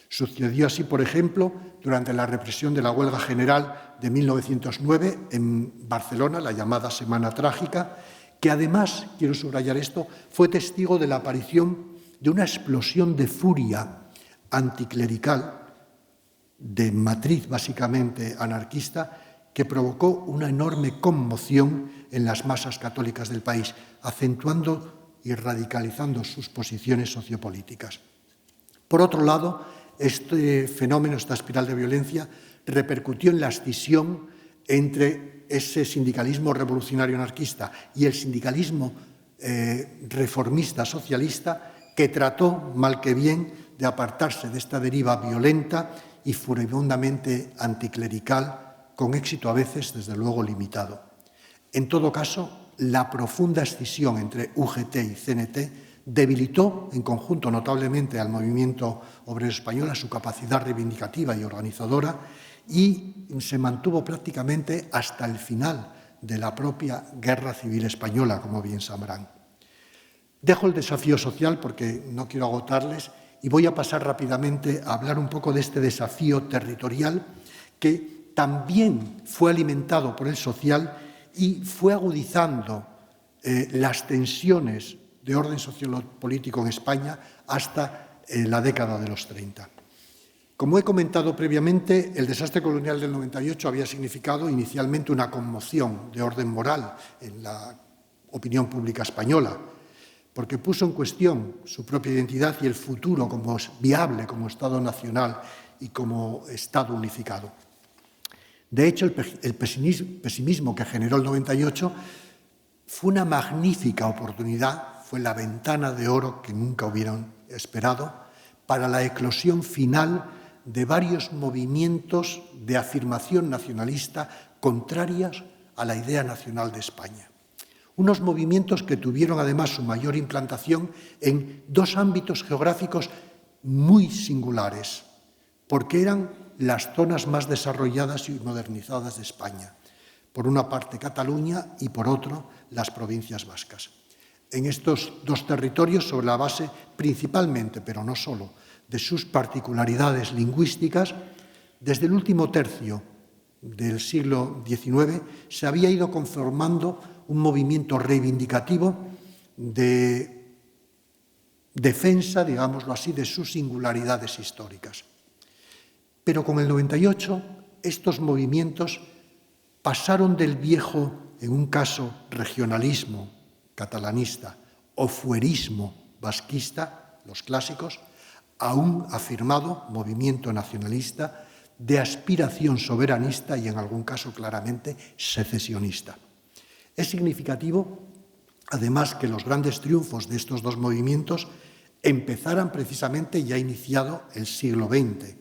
S1: Sucedió así, por ejemplo, durante la represión de la huelga general de 1909 en Barcelona, la llamada Semana Trágica, que además, quiero subrayar esto, fue testigo de la aparición de una explosión de furia anticlerical, de matriz básicamente anarquista, que provocó una enorme conmoción en las masas católicas del país, acentuando y radicalizando sus posiciones sociopolíticas. Por otro lado, este fenómeno, esta espiral de violencia, repercutió en la escisión entre ese sindicalismo revolucionario anarquista y el sindicalismo reformista socialista, que trató, mal que bien, de apartarse de esta deriva violenta y furibundamente anticlerical, con éxito a veces, desde luego, limitado. En todo caso, la profunda escisión entre UGT y CNT debilitó en conjunto notablemente al movimiento obrero español, a su capacidad reivindicativa y organizadora, y se mantuvo prácticamente hasta el final de la propia Guerra Civil Española, como bien sabrán. Dejo el desafío social porque no quiero agotarles y voy a pasar rápidamente a hablar un poco de este desafío territorial que también fue alimentado por el social y fue agudizando las tensiones de orden sociopolítico en España hasta la década de los 30. Como he comentado previamente, el desastre colonial del 98 había significado inicialmente una conmoción de orden moral en la opinión pública española, porque puso en cuestión su propia identidad y el futuro como viable como Estado nacional y como Estado unificado. De hecho, el pesimismo que generó el 98 fue una magnífica oportunidad, fue la ventana de oro que nunca hubieran esperado para la eclosión final de varios movimientos de afirmación nacionalista contrarias a la idea nacional de España. Unos movimientos que tuvieron además su mayor implantación en dos ámbitos geográficos muy singulares, porque eran las zonas más desarrolladas y modernizadas de España. Por una parte Cataluña y por otro las provincias vascas. En estos dos territorios, sobre la base principalmente, pero no solo, de sus particularidades lingüísticas, desde el último tercio del siglo XIX se había ido conformando un movimiento reivindicativo de defensa, digámoslo así, de sus singularidades históricas. Pero con el 98 estos movimientos pasaron del viejo, en un caso, regionalismo catalanista o fuerismo vasquista, los clásicos, a un afirmado movimiento nacionalista de aspiración soberanista y, en algún caso, claramente secesionista. Es significativo, además, que los grandes triunfos de estos dos movimientos empezaran precisamente ya iniciado el siglo XX.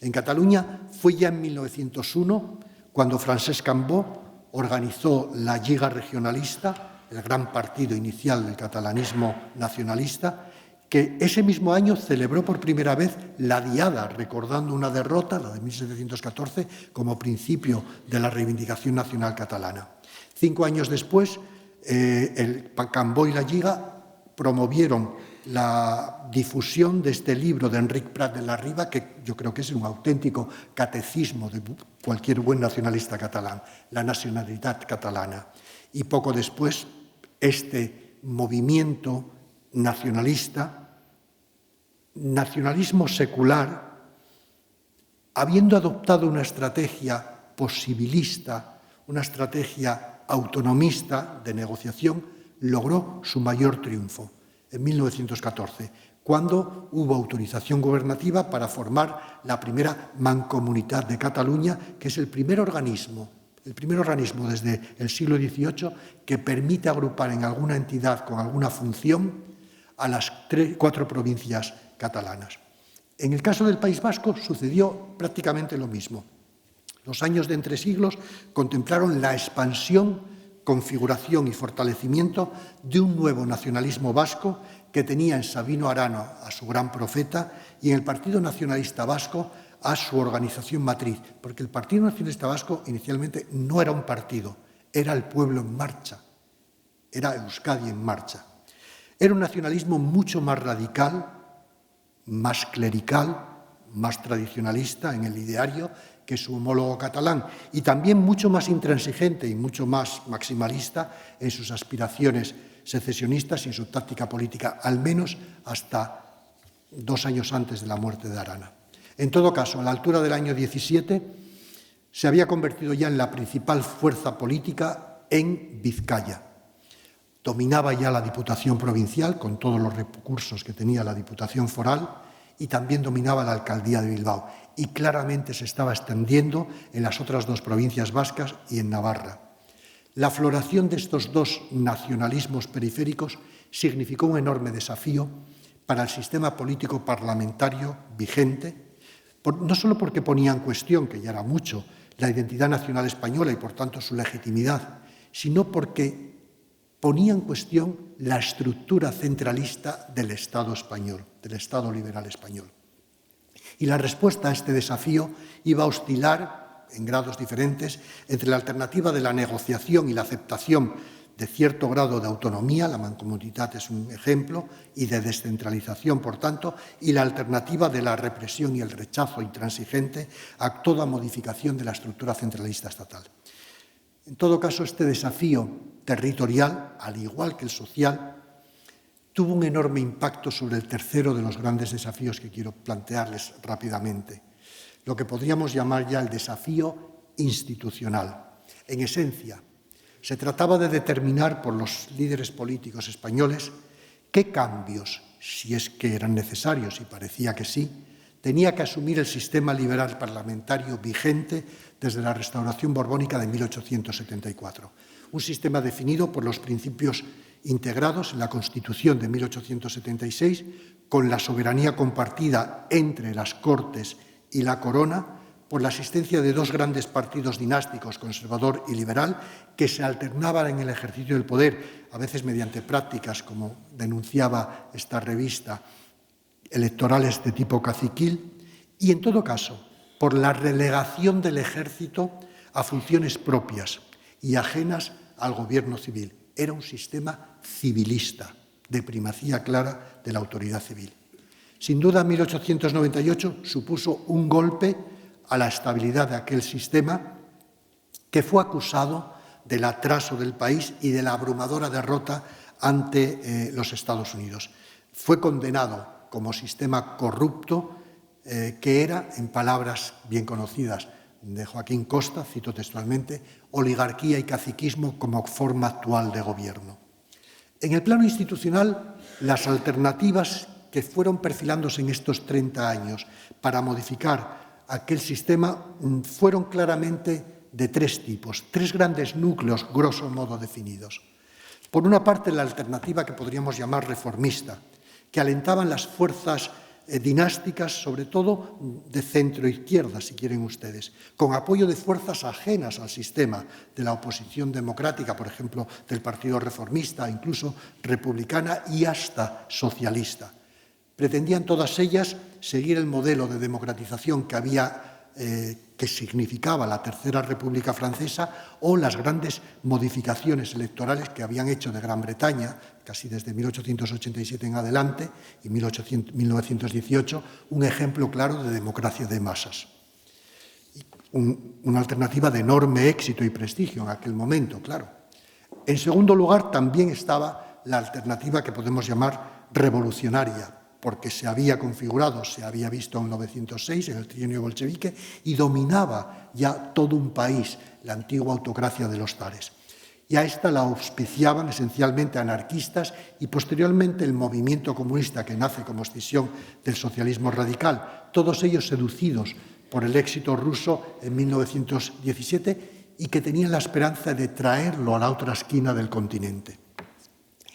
S1: En Cataluña fue ya en 1901 cuando Francesc Cambó organizó la Lliga Regionalista, el gran partido inicial del catalanismo nacionalista, que ese mismo año celebró por primera vez la Diada, recordando una derrota, la de 1714, como principio de la reivindicación nacional catalana. 5 años después, el Cambó y la Lliga promovieron la difusión de este libro de Enric Prat de la Riba, que yo creo que es un auténtico catecismo de cualquier buen nacionalista catalán, la nacionalidad catalana. Y poco después, este movimiento nacionalista, nacionalismo secular, habiendo adoptado una estrategia posibilista, una estrategia autonomista de negociación, logró su mayor triunfo en 1914, cuando hubo autorización gubernativa para formar la primera Mancomunitat de Cataluña, que es el primer organismo desde el siglo XVIII que permite agrupar en alguna entidad con alguna función a las 4 provincias catalanas. En el caso del País Vasco sucedió prácticamente lo mismo. Los años de entresiglos contemplaron la expansión, configuración y fortalecimiento de un nuevo nacionalismo vasco que tenía en Sabino Arana a su gran profeta y en el Partido Nacionalista Vasco a su organización matriz, porque el Partido Nacionalista Vasco inicialmente no era un partido, era el pueblo en marcha, era Euskadi en marcha. Era un nacionalismo mucho más radical, más clerical, más tradicionalista en el ideario que su homólogo catalán y también mucho más intransigente y mucho más maximalista en sus aspiraciones secesionistas y en su táctica política, al menos hasta 2 años antes de la muerte de Arana. En todo caso, a la altura del año 17, se había convertido ya en la principal fuerza política en Vizcaya. Dominaba ya la Diputación Provincial, con todos los recursos que tenía la Diputación Foral, y también dominaba la Alcaldía de Bilbao. Y claramente se estaba extendiendo en las otras 2 provincias vascas y en Navarra. La floración de estos 2 nacionalismos periféricos significó un enorme desafío para el sistema político parlamentario vigente, no solo porque ponía en cuestión, que ya era mucho, la identidad nacional española y, por tanto, su legitimidad, sino porque ponía en cuestión la estructura centralista del Estado español, del Estado liberal español. Y la respuesta a este desafío iba a oscilar en grados diferentes entre la alternativa de la negociación y la aceptación de cierto grado de autonomía, la mancomunidad es un ejemplo, y de descentralización, por tanto, y la alternativa de la represión y el rechazo intransigente a toda modificación de la estructura centralista estatal. En todo caso, este desafío territorial, al igual que el social, tuvo un enorme impacto sobre el tercero de los grandes desafíos que quiero plantearles rápidamente. lo que podríamos llamar ya el desafío institucional. En esencia, se trataba de determinar por los líderes políticos españoles qué cambios, si es que eran necesarios, y parecía que sí, tenía que asumir el sistema liberal parlamentario vigente desde la Restauración borbónica de 1874. Un sistema definido por los principios integrados en la Constitución de 1876, con la soberanía compartida entre las Cortes y la Corona, por la existencia de dos grandes partidos dinásticos, conservador y liberal, que se alternaban en el ejercicio del poder, a veces mediante prácticas, como denunciaba esta revista, electorales de tipo caciquil, y en todo caso, por la relegación del ejército a funciones propias y ajenas al gobierno civil. Era un sistema civilista, de primacía clara de la autoridad civil. Sin duda, 1898 supuso un golpe a la estabilidad de aquel sistema, que fue acusado del atraso del país y de la abrumadora derrota ante los Estados Unidos. Fue condenado como sistema corrupto, que era, en palabras bien conocidas de Joaquín Costa, cito textualmente, oligarquía y caciquismo como forma actual de gobierno. En el plano institucional, las alternativas que fueron perfilándose en estos 30 años para modificar aquel sistema fueron claramente de tres tipos, tres grandes núcleos, grosso modo definidos. Por una parte, la alternativa que podríamos llamar reformista, que alentaban las fuerzas dinásticas, sobre todo de centro-izquierda, si quieren ustedes, con apoyo de fuerzas ajenas al sistema, de la oposición democrática, por ejemplo, del Partido Reformista, incluso republicana y hasta socialista. Pretendían todas ellas seguir el modelo de democratización que significaba la Tercera República Francesa o las grandes modificaciones electorales que habían hecho de Gran Bretaña, casi desde 1887 en adelante, y 1918, un ejemplo claro de democracia de masas. Una alternativa de enorme éxito y prestigio en aquel momento, claro. En segundo lugar, también estaba la alternativa que podemos llamar revolucionaria, porque se había configurado, se había visto en 1906, en el trienio bolchevique, y dominaba ya todo un país, la antigua autocracia de los zares. Y a esta la auspiciaban esencialmente anarquistas y posteriormente el movimiento comunista que nace como escisión del socialismo radical, todos ellos seducidos por el éxito ruso en 1917 y que tenían la esperanza de traerlo a la otra esquina del continente.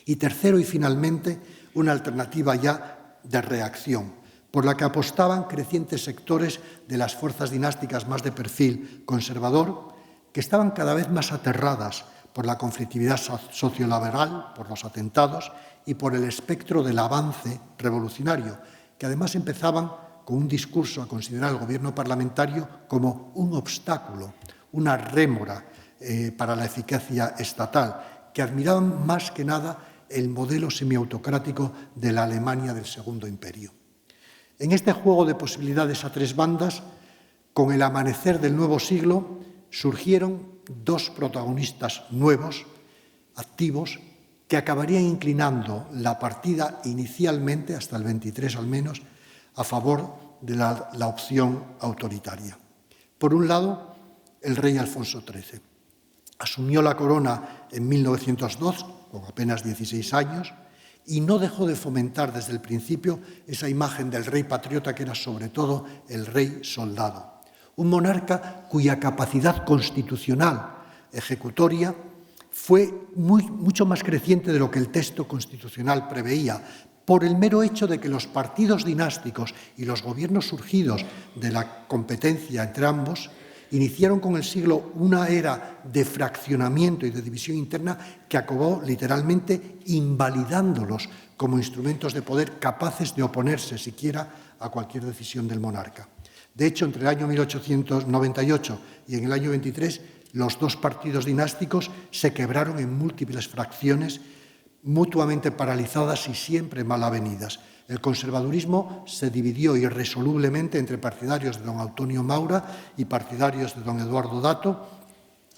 S1: Y tercero y finalmente, una alternativa ya de reacción, por la que apostaban crecientes sectores de las fuerzas dinásticas más de perfil conservador, que estaban cada vez más aterradas por la conflictividad sociolaboral, por los atentados y por el espectro del avance revolucionario, que además empezaban con un discurso a considerar al gobierno parlamentario como un obstáculo, una rémora para la eficacia estatal, que admiraban más que nada el modelo semiautocrático de la Alemania del Segundo Imperio. En este juego de posibilidades a tres bandas, con el amanecer del nuevo siglo, surgieron dos protagonistas nuevos, activos, que acabarían inclinando la partida inicialmente, hasta el 23 al menos, a favor de la opción autoritaria. Por un lado, el rey Alfonso XIII. Asumió la corona en 1902, con apenas 16 años, y no dejó de fomentar desde el principio esa imagen del rey patriota que era sobre todo el rey soldado. Un monarca cuya capacidad constitucional ejecutoria fue mucho más creciente de lo que el texto constitucional preveía, por el mero hecho de que los partidos dinásticos y los gobiernos surgidos de la competencia entre ambos iniciaron con el siglo una era de fraccionamiento y de división interna que acabó literalmente invalidándolos como instrumentos de poder capaces de oponerse siquiera a cualquier decisión del monarca. De hecho, entre el año 1898 y en el año 23, los dos partidos dinásticos se quebraron en múltiples fracciones mutuamente paralizadas y siempre mal avenidas. El conservadurismo se dividió irresolublemente entre partidarios de don Antonio Maura y partidarios de don Eduardo Dato,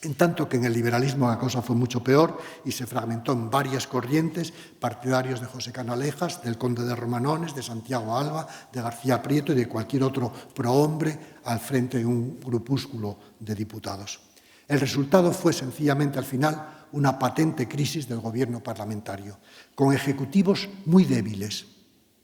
S1: En tanto que en el liberalismo la cosa fue mucho peor y se fragmentó en varias corrientes, partidarios de José Canalejas, del conde de Romanones, de Santiago Alba, de García Prieto y de cualquier otro prohombre al frente de un grupúsculo de diputados. El resultado fue sencillamente al final una patente crisis del gobierno parlamentario, con ejecutivos muy débiles,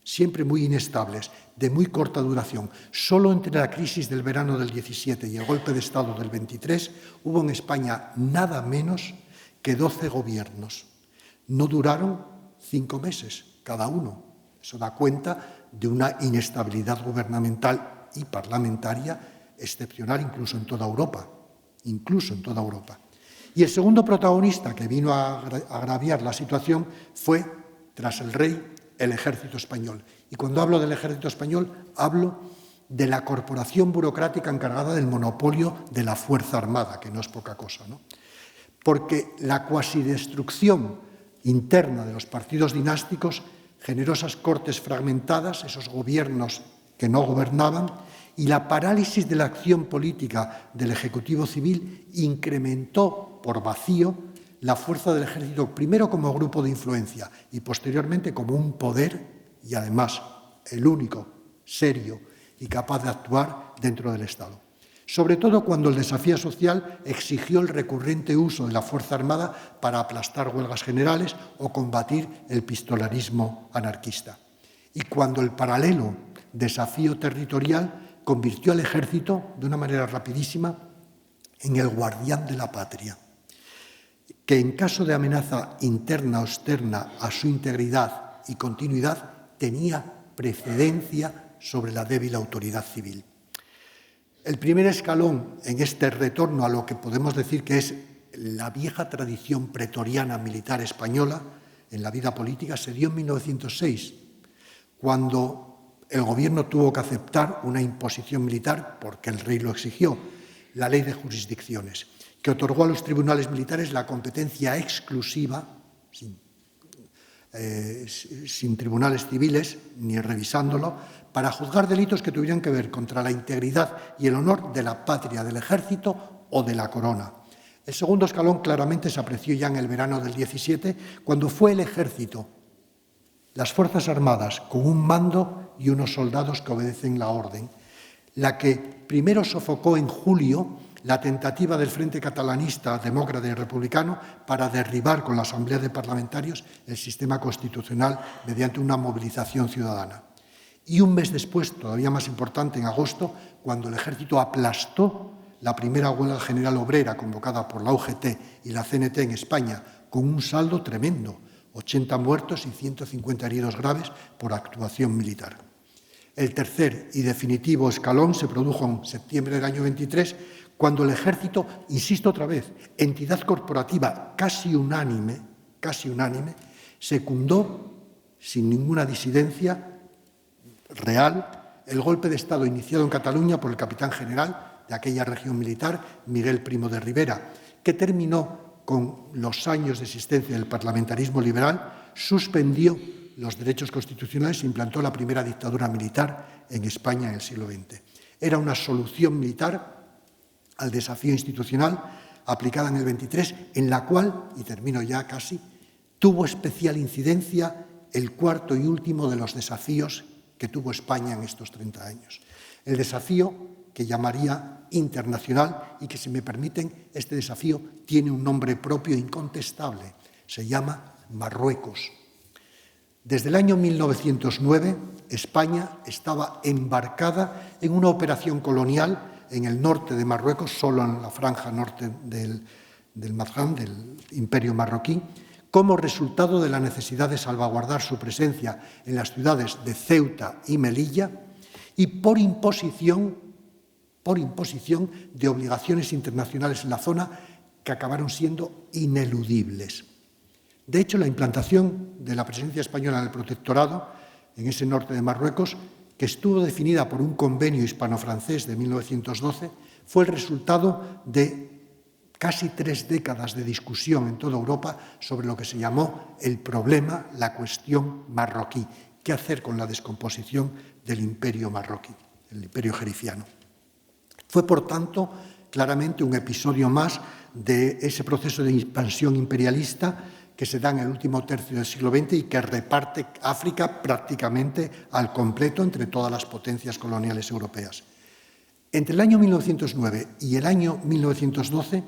S1: siempre muy inestables, de muy corta duración. Solo entre la crisis del verano del 17 y el golpe de Estado del 23 hubo en España nada menos que 12 gobiernos. No duraron 5 meses cada uno. Eso da cuenta de una inestabilidad gubernamental y parlamentaria excepcional incluso en toda Europa. Y el segundo protagonista que vino a agraviar la situación fue, tras el rey, el ejército español. Y cuando hablo del ejército español, hablo de la corporación burocrática encargada del monopolio de la Fuerza Armada, que no es poca cosa, ¿no? Porque la cuasidestrucción interna de los partidos dinásticos generó esas cortes fragmentadas, esos gobiernos que no gobernaban, y la parálisis de la acción política del Ejecutivo Civil incrementó por vacío la fuerza del ejército, primero como grupo de influencia y posteriormente como un poder y además el único serio y capaz de actuar dentro del Estado. Sobre todo cuando el desafío social exigió el recurrente uso de la Fuerza Armada para aplastar huelgas generales o combatir el pistolarismo anarquista. Y cuando el paralelo desafío territorial convirtió al ejército, de una manera rapidísima, en el guardián de la patria, que en caso de amenaza interna o externa a su integridad y continuidad tenía precedencia sobre la débil autoridad civil. El primer escalón en este retorno a lo que podemos decir que es la vieja tradición pretoriana militar española en la vida política se dio en 1906, cuando el gobierno tuvo que aceptar una imposición militar, porque el rey lo exigió, la ley de jurisdicciones, que otorgó a los tribunales militares la competencia exclusiva, sin tribunales civiles, ni revisándolo, para juzgar delitos que tuvieran que ver contra la integridad y el honor de la patria, del ejército o de la corona. El segundo escalón claramente se apreció ya en el verano del 17, cuando fue el ejército, las Fuerzas Armadas, con un mando y unos soldados que obedecen la orden, la que primero sofocó en julio la tentativa del Frente Catalanista, Demócrata y Republicano para derribar con la Asamblea de Parlamentarios el sistema constitucional mediante una movilización ciudadana. Y un mes después, todavía más importante, en agosto, cuando el ejército aplastó la primera huelga general obrera convocada por la UGT y la CNT en España, con un saldo tremendo, 80 muertos y 150 heridos graves por actuación militar. El tercer y definitivo escalón se produjo en septiembre del año 23, cuando el ejército, insisto otra vez, entidad corporativa casi unánime, secundó sin ninguna disidencia real el golpe de Estado iniciado en Cataluña por el capitán general de aquella región militar, Miguel Primo de Rivera, que terminó con los años de existencia del parlamentarismo liberal, suspendió los derechos constitucionales e implantó la primera dictadura militar en España en el siglo XX. Era una solución militar al desafío institucional aplicada en el 23, en la cual, y termino ya casi, tuvo especial incidencia el cuarto y último de los desafíos que tuvo España en estos 30 años. El desafío que llamaría internacional y que, si me permiten, este desafío tiene un nombre propio incontestable. Se llama Marruecos. Desde el año 1909, España estaba embarcada en una operación colonial en el norte de Marruecos, solo en la franja norte del Mazán, del Imperio marroquí, como resultado de la necesidad de salvaguardar su presencia en las ciudades de Ceuta y Melilla y por imposición de obligaciones internacionales en la zona que acabaron siendo ineludibles. De hecho, la implantación de la presencia española en el protectorado, en ese norte de Marruecos, que estuvo definida por un convenio hispano-francés de 1912, fue el resultado de casi 3 décadas de discusión en toda Europa sobre lo que se llamó el problema, la cuestión marroquí. ¿Qué hacer con la descomposición del imperio marroquí, el imperio jerifiano? Fue, por tanto, claramente un episodio más de ese proceso de expansión imperialista que se da en el último tercio del siglo XX y que reparte África prácticamente al completo entre todas las potencias coloniales europeas. Entre el año 1909 y el año 1912,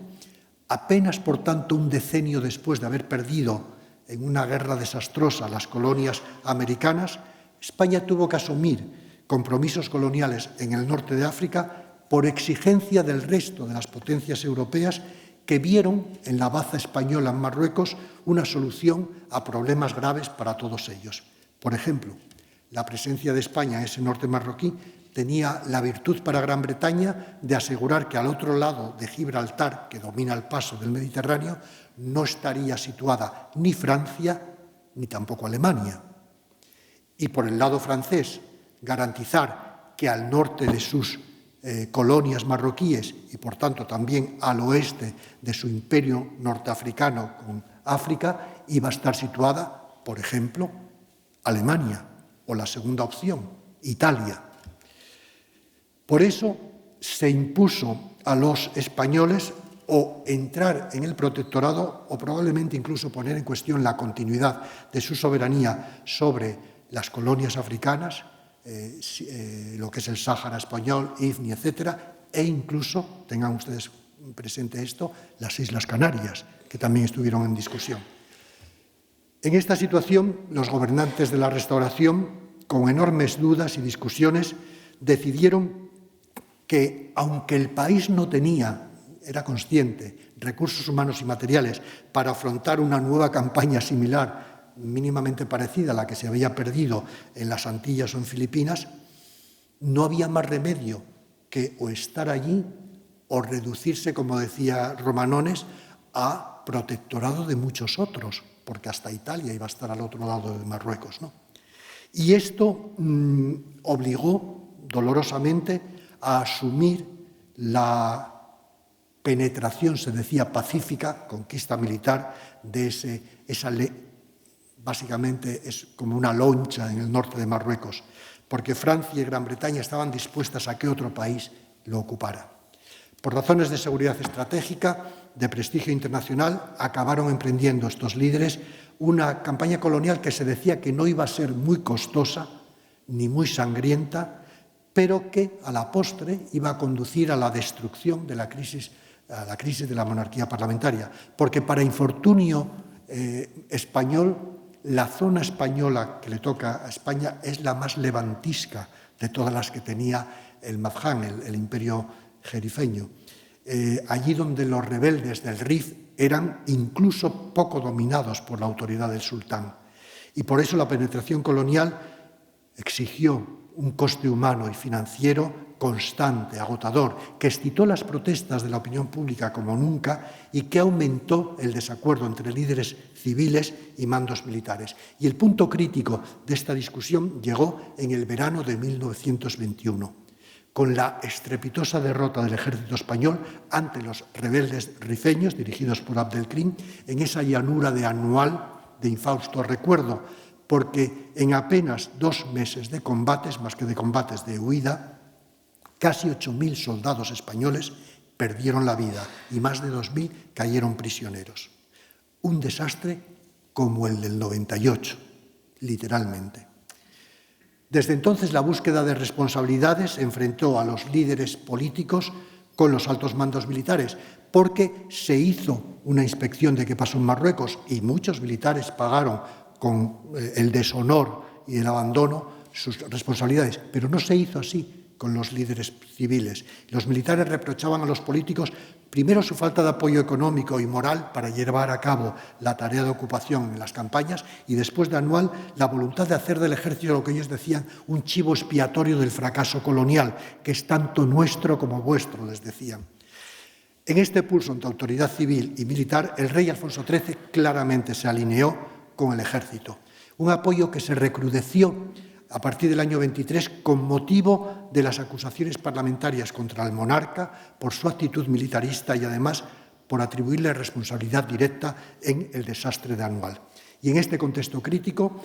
S1: apenas por tanto un decenio después de haber perdido en una guerra desastrosa las colonias americanas, España tuvo que asumir compromisos coloniales en el norte de África por exigencia del resto de las potencias europeas que vieron en la baza española en Marruecos una solución a problemas graves para todos ellos. Por ejemplo, la presencia de España en ese norte marroquí tenía la virtud para Gran Bretaña de asegurar que al otro lado de Gibraltar, que domina el paso del Mediterráneo, no estaría situada ni Francia ni tampoco Alemania. Y por el lado francés, garantizar que al norte de sus colonias marroquíes y, por tanto, también al oeste de su imperio norteafricano con África, iba a estar situada, por ejemplo, Alemania, o la segunda opción, Italia. Por eso se impuso a los españoles o entrar en el protectorado o probablemente incluso poner en cuestión la continuidad de su soberanía sobre las colonias africanas, lo que es el Sáhara español, Ifni, etcétera, e incluso, tengan ustedes presente esto, las Islas Canarias, que también estuvieron en discusión. En esta situación, los gobernantes de la Restauración, con enormes dudas y discusiones, decidieron que, aunque el país no tenía, era consciente, recursos humanos y materiales para afrontar una nueva campaña similar, mínimamente parecida a la que se había perdido en las Antillas o en Filipinas, no había más remedio que o estar allí o reducirse, como decía Romanones, a protectorado de muchos otros, porque hasta Italia iba a estar al otro lado de Marruecos, ¿no? Y esto obligó dolorosamente a asumir la penetración, se decía, pacífica, conquista militar de esa básicamente es como una loncha en el norte de Marruecos, porque Francia y Gran Bretaña estaban dispuestas a que otro país lo ocupara. Por razones de seguridad estratégica, de prestigio internacional, acabaron emprendiendo estos líderes una campaña colonial que se decía que no iba a ser muy costosa ni muy sangrienta, pero que a la postre iba a conducir a la destrucción de la crisis de la monarquía parlamentaria, porque para infortunio español, la zona española que le toca a España es la más levantisca de todas las que tenía el Mazján, el imperio jerifeño. Allí donde los rebeldes del Rif eran incluso poco dominados por la autoridad del sultán. Y por eso la penetración colonial exigió un coste humano y financiero constante, agotador, que excitó las protestas de la opinión pública como nunca y que aumentó el desacuerdo entre líderes civiles y mandos militares. Y el punto crítico de esta discusión llegó en el verano de 1921, con la estrepitosa derrota del ejército español ante los rebeldes rifeños dirigidos por Abdelkrim en esa llanura de Anual de infausto recuerdo, porque en apenas 2 meses de combates, más que de combates de huida, casi 8.000 soldados españoles perdieron la vida y más de 2.000 cayeron prisioneros. Un desastre como el del 98, literalmente. Desde entonces la búsqueda de responsabilidades enfrentó a los líderes políticos con los altos mandos militares, porque se hizo una inspección de qué pasó en Marruecos y muchos militares pagaron con el deshonor y el abandono sus responsabilidades, pero no se hizo así con los líderes civiles. Los militares reprochaban a los políticos primero su falta de apoyo económico y moral para llevar a cabo la tarea de ocupación en las campañas y después de Anual la voluntad de hacer del ejército lo que ellos decían un chivo expiatorio del fracaso colonial, que es tanto nuestro como vuestro, les decían. En este pulso entre autoridad civil y militar, el rey Alfonso XIII claramente se alineó con el ejército, un apoyo que se recrudeció a partir del año 23 con motivo de las acusaciones parlamentarias contra el monarca por su actitud militarista y además por atribuirle responsabilidad directa en el desastre de Anual. Y en este contexto crítico,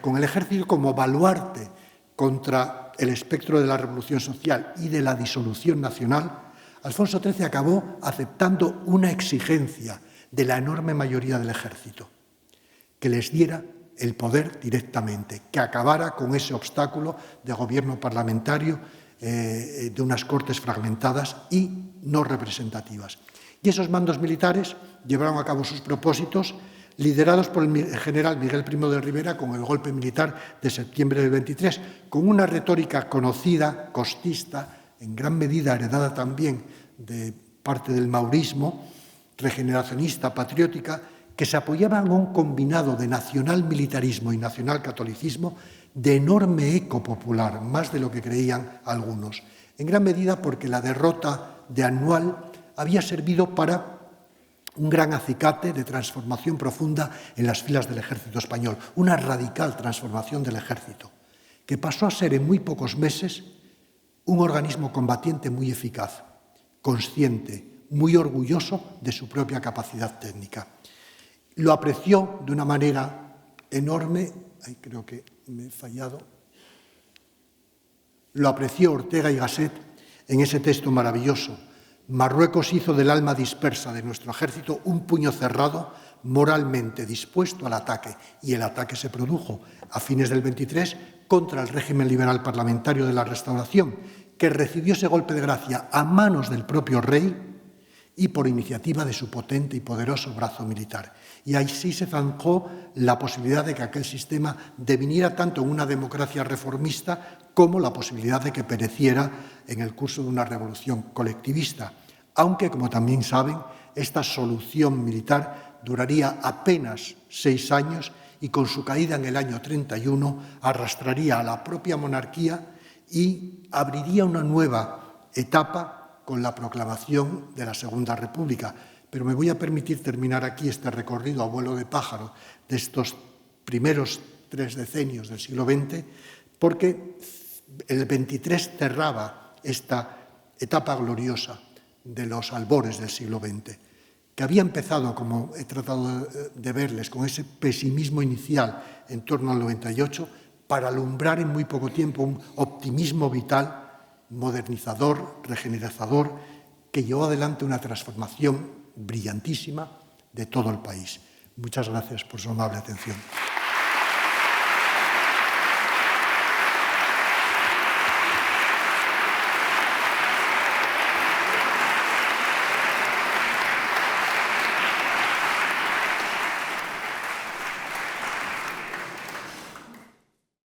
S1: con el ejército como baluarte contra el espectro de la revolución social y de la disolución nacional, Alfonso XIII acabó aceptando una exigencia de la enorme mayoría del ejército, que les diera el poder directamente, que acabara con ese obstáculo de gobierno parlamentario, de unas cortes fragmentadas y no representativas. Y esos mandos militares llevaron a cabo sus propósitos, liderados por el general Miguel Primo de Rivera con el golpe militar de septiembre del 23, con una retórica conocida, costista, en gran medida heredada también de parte del maurismo, regeneracionista, patriótica, que se apoyaban en un combinado de nacionalmilitarismo y nacionalcatolicismo de enorme eco popular, más de lo que creían algunos, en gran medida porque la derrota de Anual había servido para un gran acicate de transformación profunda en las filas del ejército español, una radical transformación del ejército, que pasó a ser en muy pocos meses un organismo combatiente muy eficaz, consciente, muy orgulloso de su propia capacidad técnica. Lo apreció de una manera enorme, creo que me he fallado, lo apreció Ortega y Gasset en ese texto maravilloso. Marruecos hizo del alma dispersa de nuestro ejército un puño cerrado, moralmente dispuesto al ataque, y el ataque se produjo a fines del 23 contra el régimen liberal parlamentario de la Restauración, que recibió ese golpe de gracia a manos del propio rey y por iniciativa de su potente y poderoso brazo militar. Y así se zanjó la posibilidad de que aquel sistema deviniera tanto en una democracia reformista como la posibilidad de que pereciera en el curso de una revolución colectivista, aunque, como también saben, esta solución militar duraría apenas 6 años y con su caída en el año 31 arrastraría a la propia monarquía y abriría una nueva etapa con la proclamación de la Segunda República. Pero me voy a permitir terminar aquí este recorrido a vuelo de pájaro de estos primeros 3 decenios del siglo XX, porque el 23 cerraba esta etapa gloriosa de los albores del siglo XX, que había empezado, como he tratado de verles, con ese pesimismo inicial en torno al 98, para alumbrar en muy poco tiempo un optimismo vital, modernizador, regenerador, que llevó adelante una transformación brillantísima de todo el país. Muchas gracias por su amable atención.